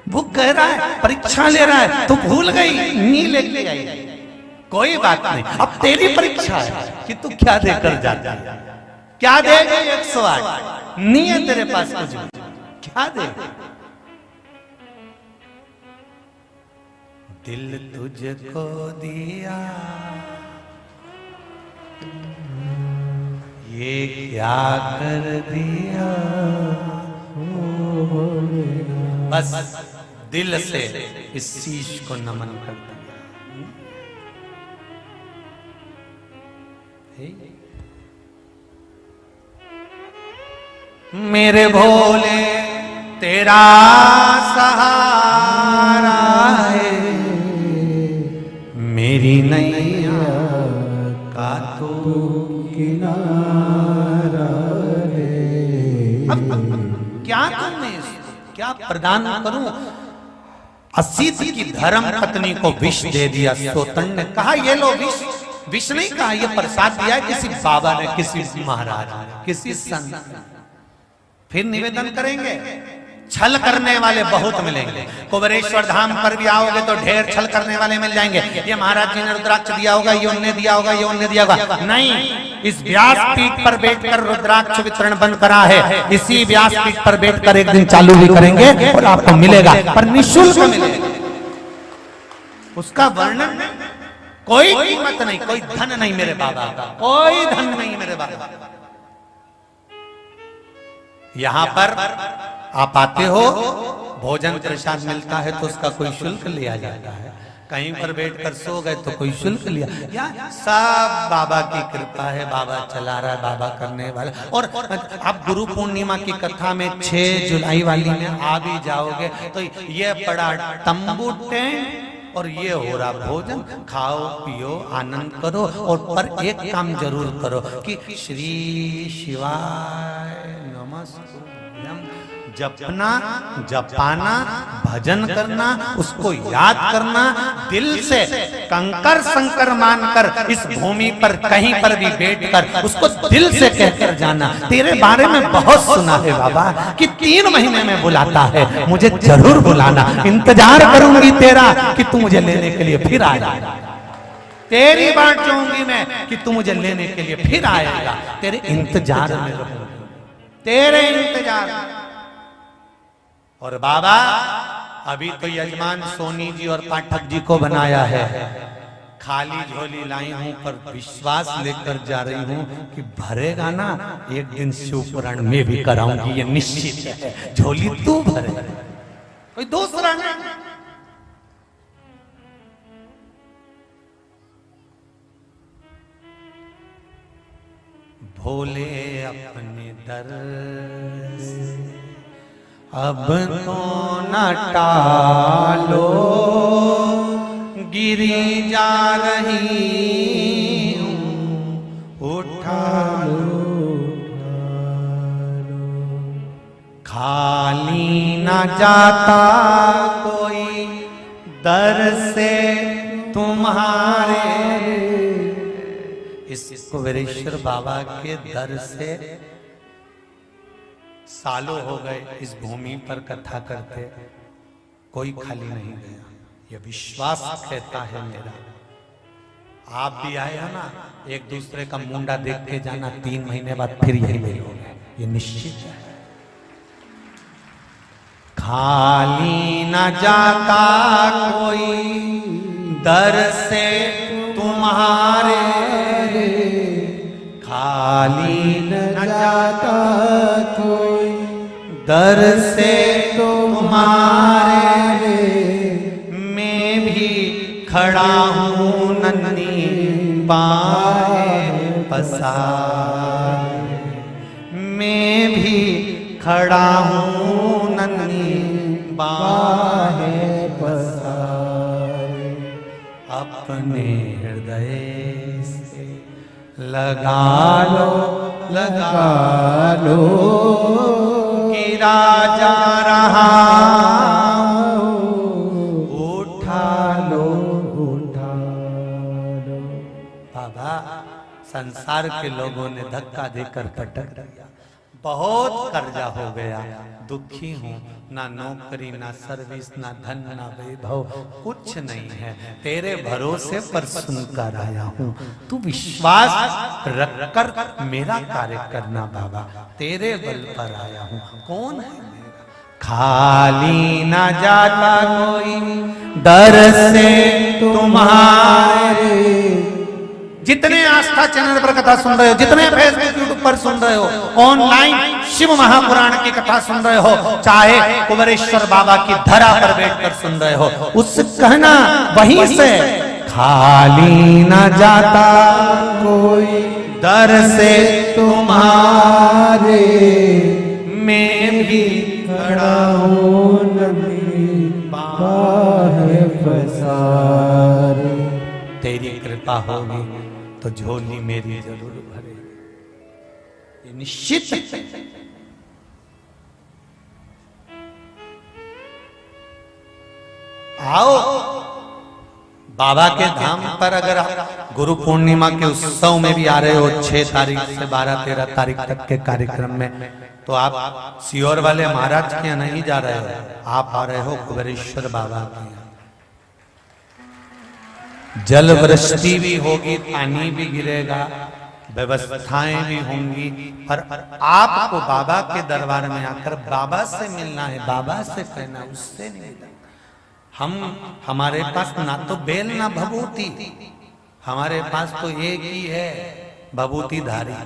वो कह रहा है परीक्षा ले रहा है, तो भूल गई नहीं लेके आई। कोई बात नहीं, अब तेरी परीक्षा है कि तू क्या देकर जाता है। क्या देगा 108? नहीं है तेरे पास कुछ, क्या दे? दिल तुझको दिया ये क्या कर दिया। बस दिल से इस शीश को नमन कर दिया। मेरे भोले तेरा सहारा है, मेरी नैया का तो किनारा है। अब क्या करने, क्या प्रदान करूं? असित की धर्म पत्नी को विष दे दिया। सोतन ने कहा ये लो विष। विष नहीं कहा, ये प्रसाद दिया है किसी बाबा ने, किसी महाराज ने, किसी संत ने। फिर निवेदन करेंगे। छल करने वाले बहुत मिलेंगे। कुबेरेश्वर धाम पर भी आओगे तो ढेर छल करने वाले मिल जाएंगे। ये महाराज जी ने रुद्राक्ष दिया होगा, ये उनने दिया होगा, ये उनने दिया होगा। नहीं, इस व्यास पीठ पर बैठकर रुद्राक्ष वितरण बंद करा है। इसी व्यास पीठ पर बैठकर एक दिन चालू भी करेंगे और आपको मिलेगा, पर निःशुल्क मिलेगा। उसका वर्णन कोई कीमत नहीं, कोई धन नहीं मेरे बाबा का, कोई धन नहीं मेरे बाबा। यहां पर आप आते हो, भोजन प्रसाद मिलता है तो उसका कोई शुल्क लिया जाता है। कहीं पर बैठकर सो गए तो कोई शुल्क लिया। या सब बाबा की कृपा है, बाबा चला रहा है, बाबा करने वाला। और आप गुरु पूर्णिमा की कथा में 6 जुलाई वाली में आ भी जाओगे तो ये पड़ा तंबू टेंट और ये हो रहा भोजन। खाओ पियो आनंद करो, और पर एक काम जरूर करो कि श्री शिवाय नमस्तुभ्यं जपना, जपाना, भजन करना, उसको याद करना, दिल से कंकर संकर मानकर इस भूमि पर कहीं पर भी बैठकर उसको दिल से कहकर जाना। तेरे बारे में बहुत सुना है बाबा कि 3 महीने में बुलाता है, मुझे जरूर बुलाना। इंतजार करूंगी तेरा कि तू मुझे लेने के लिए फिर आएगा। तेरी बात चाहूंगी मैं कि तू मुझे लेने के लिए फिर आएगा। तेरे इंतजार में रहूंगी, तेरे इंतजार। और बाबा अभी तो यजमान सोनी जी और पाठक जी को बनाया है, खाली झोली लाई हूं, पर विश्वास लेकर जा रही हूं कि भरेगा ना, एक दिन शिव पुराण में भी कराऊंगी, ये निश्चित है। झोली तू भरे, कोई दूसरा नहीं। भोले अपने दर से अब तो न टालो, गिरी जा रही हूँ उठा लो, खाली न जाता कोई दर से तुम्हारे। इस कुबेरेश्वर बाबा के दर से सालों हो गए इस भूमि पर कथा करते, कोई खाली नहीं गया। यह विश्वास कहता है मेरा। आप भी आए हो ना, एक दूसरे का मुंडा देख के जाना, 3 महीने बाद फिर यही मिलोगे, ये निश्चित है। खाली न जाता कोई दर से तुम्हारे, खाली न जाता कोई दर से तुम्हारे। मैं भी खड़ा हूँ नन्ही बाहें पसारे, मैं भी खड़ा हूँ नन्ही बाहें पसारे। अपने हृदय से लगा लो, लगा लो, गिरा जा रहा, उठा लो, उठा लो। बाबा संसार के लोगों ने धक्का देकर पटक दिया, बहुत कर्जा हो गया, दुखी हूँ, ना नौकरी ना सर्विस ना धन ना वैभव, कुछ नहीं है, तेरे भरोसे पर सुनकर आया हूँ। तू विश्वास रख कर मेरा कार्य करना बाबा, तेरे बल पर आया हूँ। कौन है मेरा? खाली ना जाता कोई दर से तुम्हारे। जितने आस्था चैनल पर कथा सुन रहे हो, जितने फेसबुक यूट्यूब पर सुन रहे हो, ऑनलाइन शिव महापुराण की कथा सुन रहे हो, चाहे कुबेरेश्वर बाबा की धरा पर बैठकर सुन रहे हो, उस कहना वहीं से, खाली न जाता कोई दर से तुम्हारे। मैं भी खड़ा हूँ नन्ही बाहें पसारे। तेरी कृपा होगी तो झोली मेरी जरूर भरे, ये निश्चित। आओ बाबा के धाम पर, अगर आप गुरु पूर्णिमा के उत्सव में भी आ रहे हो, 6 तारीख से 12-13 तारीख तक के कार्यक्रम में, तो आप सीहोर वाले महाराज के यहाँ नहीं जा रहे हो, आप आ रहे हो कुबेरेश्वर बाबा के यहाँ। जल वृष्टि भी होगी, पानी भी गिरेगा, व्यवस्थाएं भी होंगी, पर आपको बाबा के दरबार में आकर बाबा से मिलना है, बाबा से कहना, उससे नहीं। हमारे पास ना तो बेल ना भभूति, हमारे पास तो एक ही है, भभूति धारी।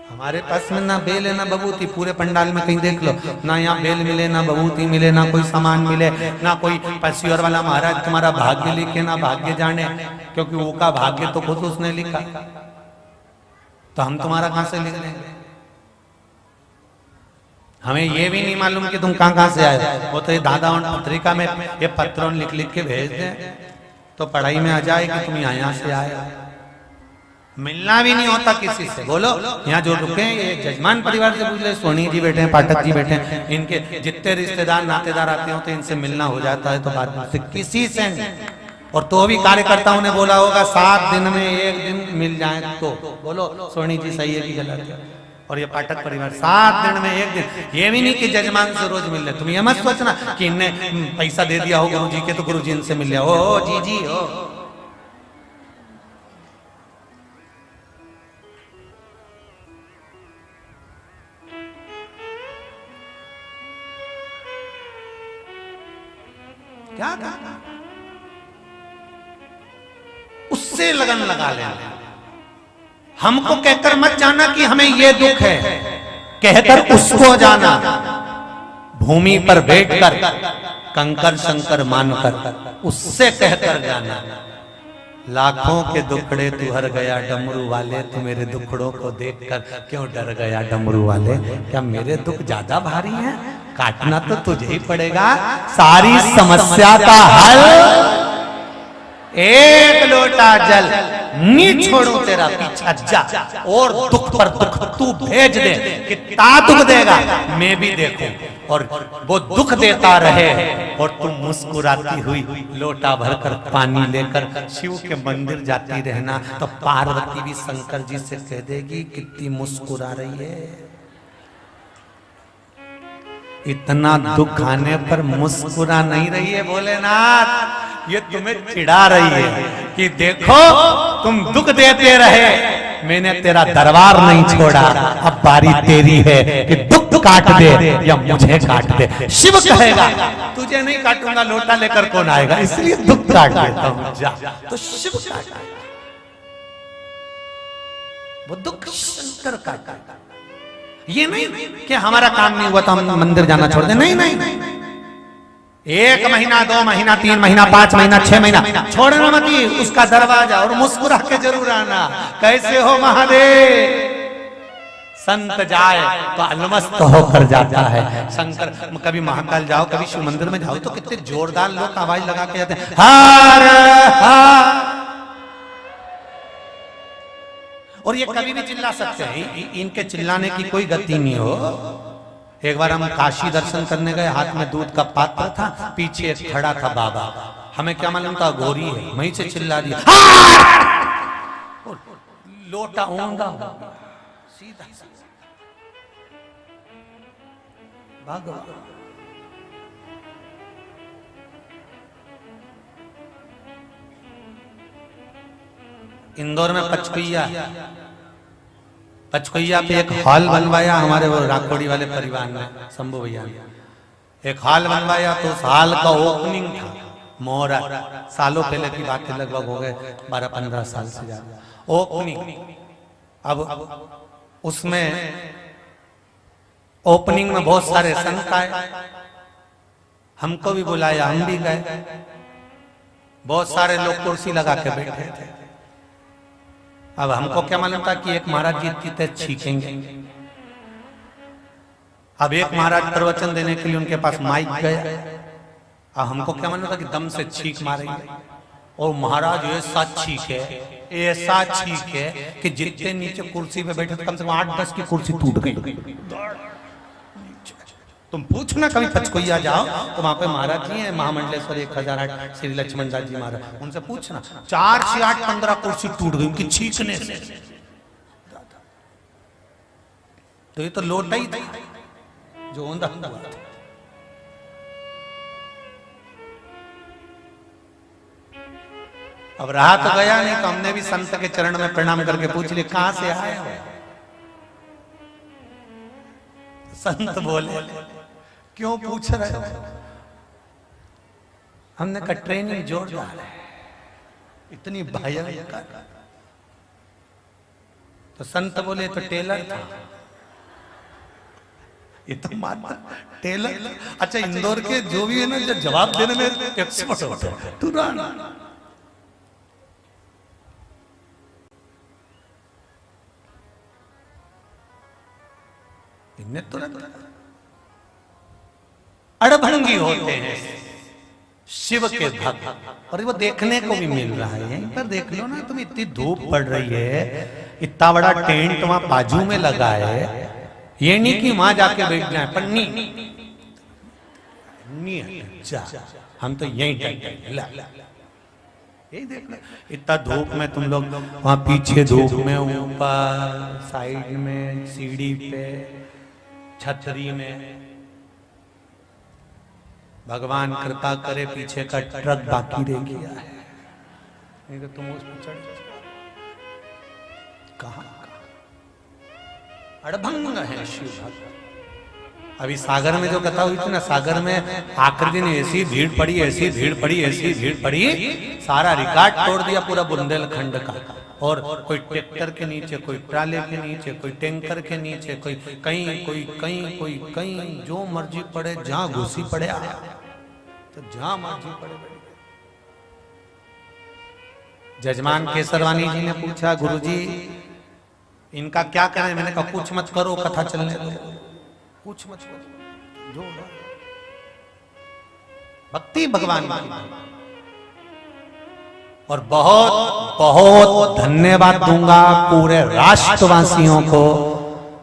हमारे पास में ना बेल है ना भभूति। पूरे पंडाल में कहीं देख लो, ना यहाँ बेल मिले ना भभूति मिले, ना कोई सामान मिले, ना कोई पसीवर वाला महाराज तुम्हारा भाग्य लिखे ना भाग्य जाने, क्योंकि वो का भाग्य तो खुद उसने लिखा, तो हम तुम्हारा कहां से लिख लेंगे? हमें ये भी नहीं मालूम कि तुम कहां से आए। वो तो ये दादा और पत्रिका में ये पत्रों लिख लिख के भेज दें तो पढ़ाई में आ जाए कि तुम यहाँ से आए। मिलना भी नहीं होता किसी से। बोलो यहाँ जो रुके ये जजमान परिवार से पूछ ले, सोनी जी बैठे हैं, पाठक जी बैठे हैं, इनके जितने रिश्तेदार नातेदार आते हो तो इनसे मिलना हो जाता है, तो बात से किसी से नहीं। और तो भी कार्यकर्ताओं ने बोला होगा 7 दिन में 1 दिन मिल जाए तो बोलो सोनी जी सही है कि गलत है। और ये पाठक परिवार 7 दिन में 1 दिन, ये भी नहीं कि जजमान से रोज मिल रहे। तुम ये मत सोचना कि इनने पैसा दे दिया हो गुरु जी के तो गुरु जी इनसे मिल लिया। ओ जी जी हो, क्या कहा? उससे लगन लगा लेना। हमको कहकर मत जाना कि हमें ये दुख है, कहकर उसको जाना। भूमि पर बैठकर कंकर शंकर मानकर उससे कहकर जाना। लाखों के दुखड़े तू हर गया डमरू वाले, तू मेरे दुखड़ों को देखकर क्यों डर गया डमरू वाले? क्या मेरे दुख ज्यादा भारी हैं? काटना तो तुझे ही पड़ेगा। सारी समस्या का हल एक लोटा जल, नी छोड़ू तेरा पीछा जा, और दुख पर दुख तू भेज दे। कितना दुख देगा मैं भी देखूं, और वो दुख देता रहे और तुम मुस्कुराती हुई लोटा भरकर पानी लेकर शिव के मंदिर जाती रहना। तो पार्वती भी शंकर जी से कह देगी कितनी मुस्कुरा रही है। इतना दुख आने पर मुस्कुरा नहीं रही है भोलेनाथ, ये तुम्हें चिढ़ा रही है कि देखो तुम दुख देते रहे, मैंने तेरा दरबार नहीं छोड़ा, अब बारी तेरी है कि दुख काट दे या मुझे काट दे। शिव कहेगा तुझे नहीं काटूंगा, लोटा लेकर कौन आएगा, इसलिए दुख काट देता हूं जा। तो शिव काटा, वो दुख शंकर काटा। ये नहीं कि हमारा काम नहीं हुआ तो हम मंदिर जाना छोड़ दे, नहीं नहीं नहीं। 1 महीना 2 महीना 3 महीना 5 महीना 6 महीना छोड़ना मत ही उसका दरवाजा, और मुस्कुरा के जरूर आना। कैसे हो महादेव? संत जाए तो अलमस्त होकर जाता है। शंकर कभी महाकाल जाओ, कभी शिव मंदिर में जाओ तो कितने जोरदार लोग आवाज लगा के जाते हैं, हर हर। और ये कभी भी चिल्ला सकते हैं, इनके चिल्लाने की कोई गति नहीं हो। एक बार हम काशी दर्शन करने गए, हाथ में दूध का पात्र था, पीछे एक खड़ा था बाबा, हमें क्या मालूम था गोरी है, वहीं से चिल्ला दिया लोटा ऊंधा सीधा भागो। इंदौर में पचकुइया पे एक हॉल बनवाया हमारे वो राकोड़ी वाले परिवार ने, शंभू भैया ने एक हॉल बनवाया। तो उस हॉल का ओपनिंग था, मोहरा, सालों पहले की बात है, लगभग हो गए 12-15 साल से ज्यादा ओपनिंग। अब उसमें ओपनिंग में बहुत सारे संत आए, हमको भी बुलाया, हम भी गए। बहुत सारे लोग कुर्सी लगा के बैठे थे। अब हमको क्या मालूम था कि एक महाराज जी इतने छींकेंगे। अब एक महाराज प्रवचन देने के लिए उनके पास माइक गया, अब हमको क्या मालूम था कि दम से छींक मारेंगे। और महाराज ऐसा छींके, ऐसा छींके कि जितने नीचे कुर्सी पे बैठे थे कम से कम 8-10 की कुर्सी टूट गई। तुम पूछना कभी पचकुइया जाओ तो वहां पे महाराज जी हैं, महामंडलेश्वर 1008 श्री लक्ष्मण दास जी महाराज, उनसे पूछना 4 से 8 15 कुर्सी टूट गई उनकी छींकने से। तो ये तो लोटा ही था जो ऊंधा हुआ था। अब रहा तो गया नहीं, तो हमने भी संत के चरण में प्रणाम करके पूछ लिया कहां से आए हो? संत बोले क्यों पूछ रहे हो? हमने कहा ट्रेनिंग जोरदार है, इतनी भयंकर। तो संत बोले तो टेलर था। ये तो मानता टेलर। अच्छा, इंदौर के जो भी है ना, जो जवाब देने में एक्सपर्ट होते हैं तुरंत। इनमें तुरंत अड़भंगी होते हैं शिव के भक्त, और वो देखने को भी मिल रहा है। यहीं पर देख लो ना, तुम इतनी धूप पड़ रही है, इतना बड़ा टेंट वहां बाजू में लगा है, ये नहीं कि वहां जाके बैठ जाए, पर नहीं हम तो यहीं यही देख लो। इतना धूप में तुम लोग वहां पीछे धूप में, ऊपर साइड में, सीढ़ी पे, छतरी में। भगवान कृपा करे पीछे का ट्रक बाकी रह गया है, नहीं तो तुम उस पर चढ़ कहां। अड़भंग है शिव भक्त। अभी सागर में जो कथा हुई थी ना, सागर में आखिरी दिन ऐसी भीड़ पड़ी, ऐसी भीड़ पड़ी, ऐसी भीड़ पड़ी, सारा रिकॉर्ड तोड़ दिया पूरा बुंदेलखंड का। और कोई ट्रैक्टर के नीचे, कोई ट्राले के नीचे, कोई टैंकर के नीचे, कोई कहीं, कोई कहीं, कोई कहीं, जो मर्जी पड़े, जहां घुसी पड़े आया, तो जहां मर्जी पड़े। जजमान केसरवानी जी ने पूछा, गुरुजी इनका क्या करें? मैंने कहा कुछ मत करो, कथा चलने दो, कुछ मत करो, जो भक्ति भगवान की। और बहुत बहुत धन्यवाद दूंगा पूरे राष्ट्रवासियों को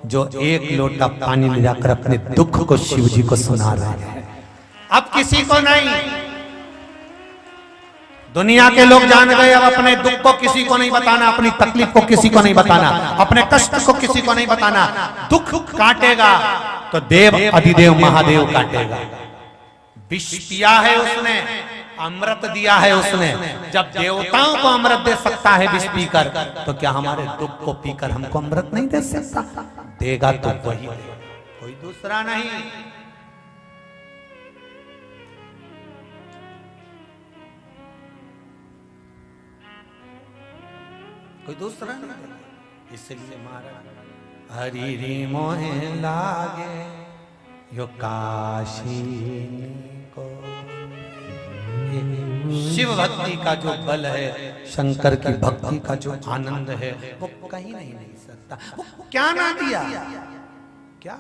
जो एक लोटा पानी ले जाकर अपने दुख को शिव जी को सुना रहे हैं। अब किसी को नहीं, दुनिया के लोग जान गए, अब अपने दुख को किसी को नहीं बताना, अपनी तकलीफ को किसी को नहीं बताना, अपने कष्ट को किसी को नहीं बताना। दुख काटेगा तो देव अधिदेव महादेव काटेगा। विष पिया है उसने, अमृत दिया है उसने। जब देवताओं को अमृत दे सकता है विष पीकर, तो क्या हमारे दुख को पीकर हमको अमृत नहीं दे सकता? देगा तो वही, कोई दूसरा नहीं। कोई दूसरा नहीं। इसलिए महाराज हरि रे मोहे लागे यो काशी को। शिव भक्ति का जो बल है, शंकर की भक्ति का जो आनंद है, वो कहीं नहीं मिल सकता। वो क्या ना दिया, क्या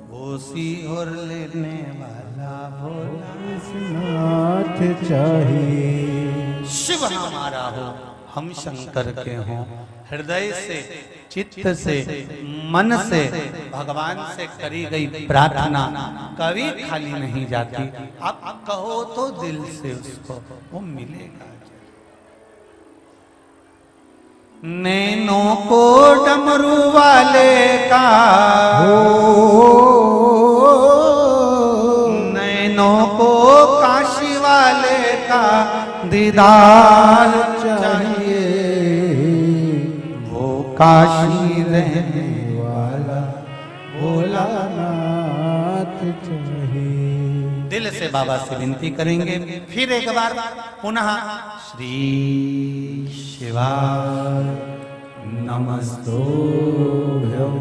होशी और लेने वाला भोलानाथ चाहिए। शिव हमारा हो, हम शंकर के हों। हृदय से, चित्त से, मन से भगवान से करी गई प्रार्थना कभी खाली नहीं जाती। आप कहो तो दिल से उसको, वो मिलेगा। नैनों को डमरू वाले का, नैनों को काशी वाले का दीदार चाहिए। वो काशी रहने वाला भोलानाथ चाहिए। दिल से बाबा से विनती करेंगे फिर एक बार पुनः। श्री शिवाय नमस्तोभ्यं,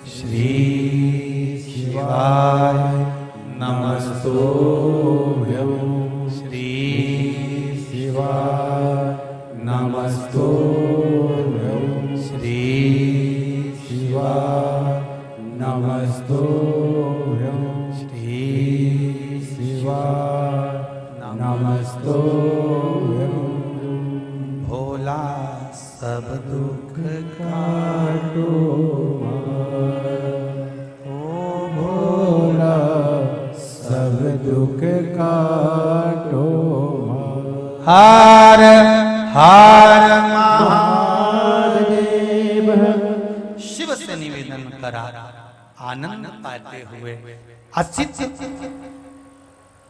श्री शिवाय नमस्तोभ्यं, श्री शिवाय नमस्तोभ्यं, श्री शिवाय नमस्तोभ्यं, श्री शिवाय नमस्तोभ्यं। भोला सब दुख काटो, ओ भोला सब दुख काटो। हार हार महादेव। शिव से निवेदन करा, आनंद पाते हुए असित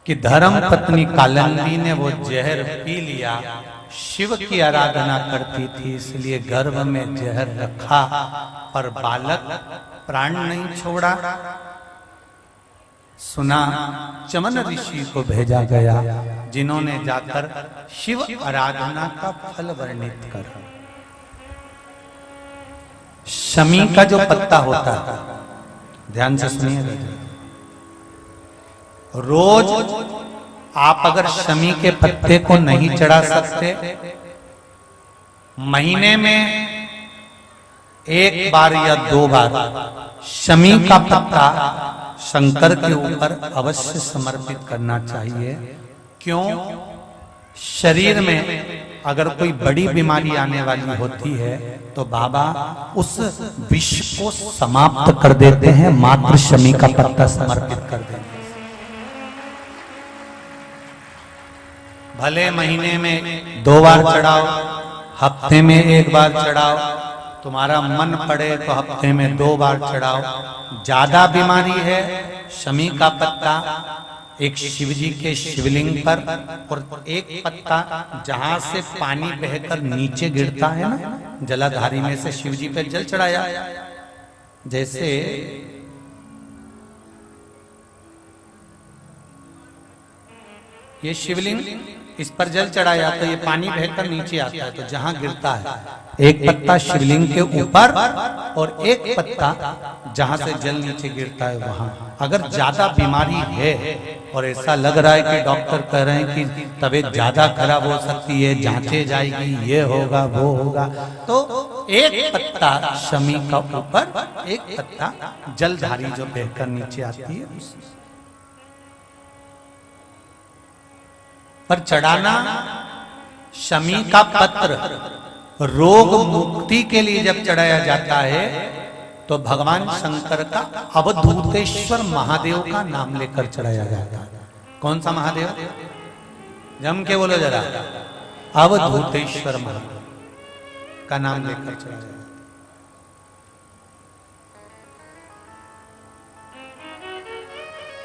कि धर्म पत्नी कालिंदी ने वो जहर पी लिया। शिव की आराधना करती थी, इसलिए गर्भ में जहर रखा, पर बालक प्राण नहीं छोड़ा। सुना, चमन ऋषि को भेजा गया, जिन्होंने जाकर शिव आराधना का फल वर्णित कर। शमी का जो पत्ता होता है, ध्यान से सुनिएगा, रोज आप अगर शमी के पत्ते को नहीं चढ़ा सकते, महीने में एक बार या 2 बार शमी का पत्ता शंकर के ऊपर अवश्य समर्पित करना चाहिए। क्यों? शरीर में अगर कोई बड़ी बीमारी आने वाली होती है तो बाबा उस विष को समाप्त कर देते हैं, मात्र शमी का पत्ता समर्पित कर देते हैं। भले महीने में 2 बार चढ़ाओ, हफ्ते में 1 बार चढ़ाओ, तुम्हारा मन पड़े तो हफ्ते में 2 बार चढ़ाओ। ज्यादा बीमारी है, शमी का पत्ता एक शिव जी के शिवलिंग पर, और एक पत्ता जहां से पानी बहकर नीचे गिरता है ना, जलाधारी में से शिव जी पे जल चढ़ाया। जैसे ये शिवलिंग, इस पर जल चढ़ाया तो ये पानी बहकर नीचे आता है, तो जहां गिरता है एक पत्ता शिवलिंग के ऊपर और एक पत्ता जहां से जल नीचे गिरता है वहां। अगर ज्यादा बीमारी है और ऐसा लग रहा है कि डॉक्टर कह रहे हैं कि तबीयत ज्यादा खराब हो सकती है, जांचे जाएगी, ये होगा वो होगा, तो एक पत्ता शमी का ऊपर, एक पत्ता जलधारी जो बहकर नीचे आती है पर चढ़ाना। शमी का पत्र रोग मुक्ति के लिए जब चढ़ाया जाता है तो भगवान शंकर का अवधूतेश्वर महादेव का नाम लेकर चढ़ाया जाता है। कौन सा महादेव? जम के बोलो जरा। अवधूतेश्वर महादेव का नाम लेकर चढ़ाया जाता है।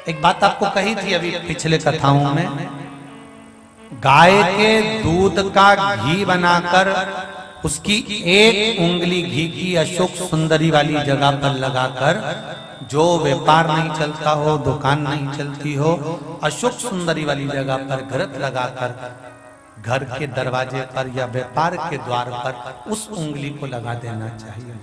एक बात आपको कही थी अभी पिछले कथाओं में, गाय के दूध का घी बनाकर उसकी एक उंगली घी की अशोक सुंदरी वाली जगह पर लगाकर, जो व्यापार नहीं चलता हो, दुकान नहीं चलती हो, अशोक सुंदरी वाली जगह पर घृत लगाकर घर के दरवाजे पर या व्यापार के द्वार पर उस उंगली को लगा देना चाहिए।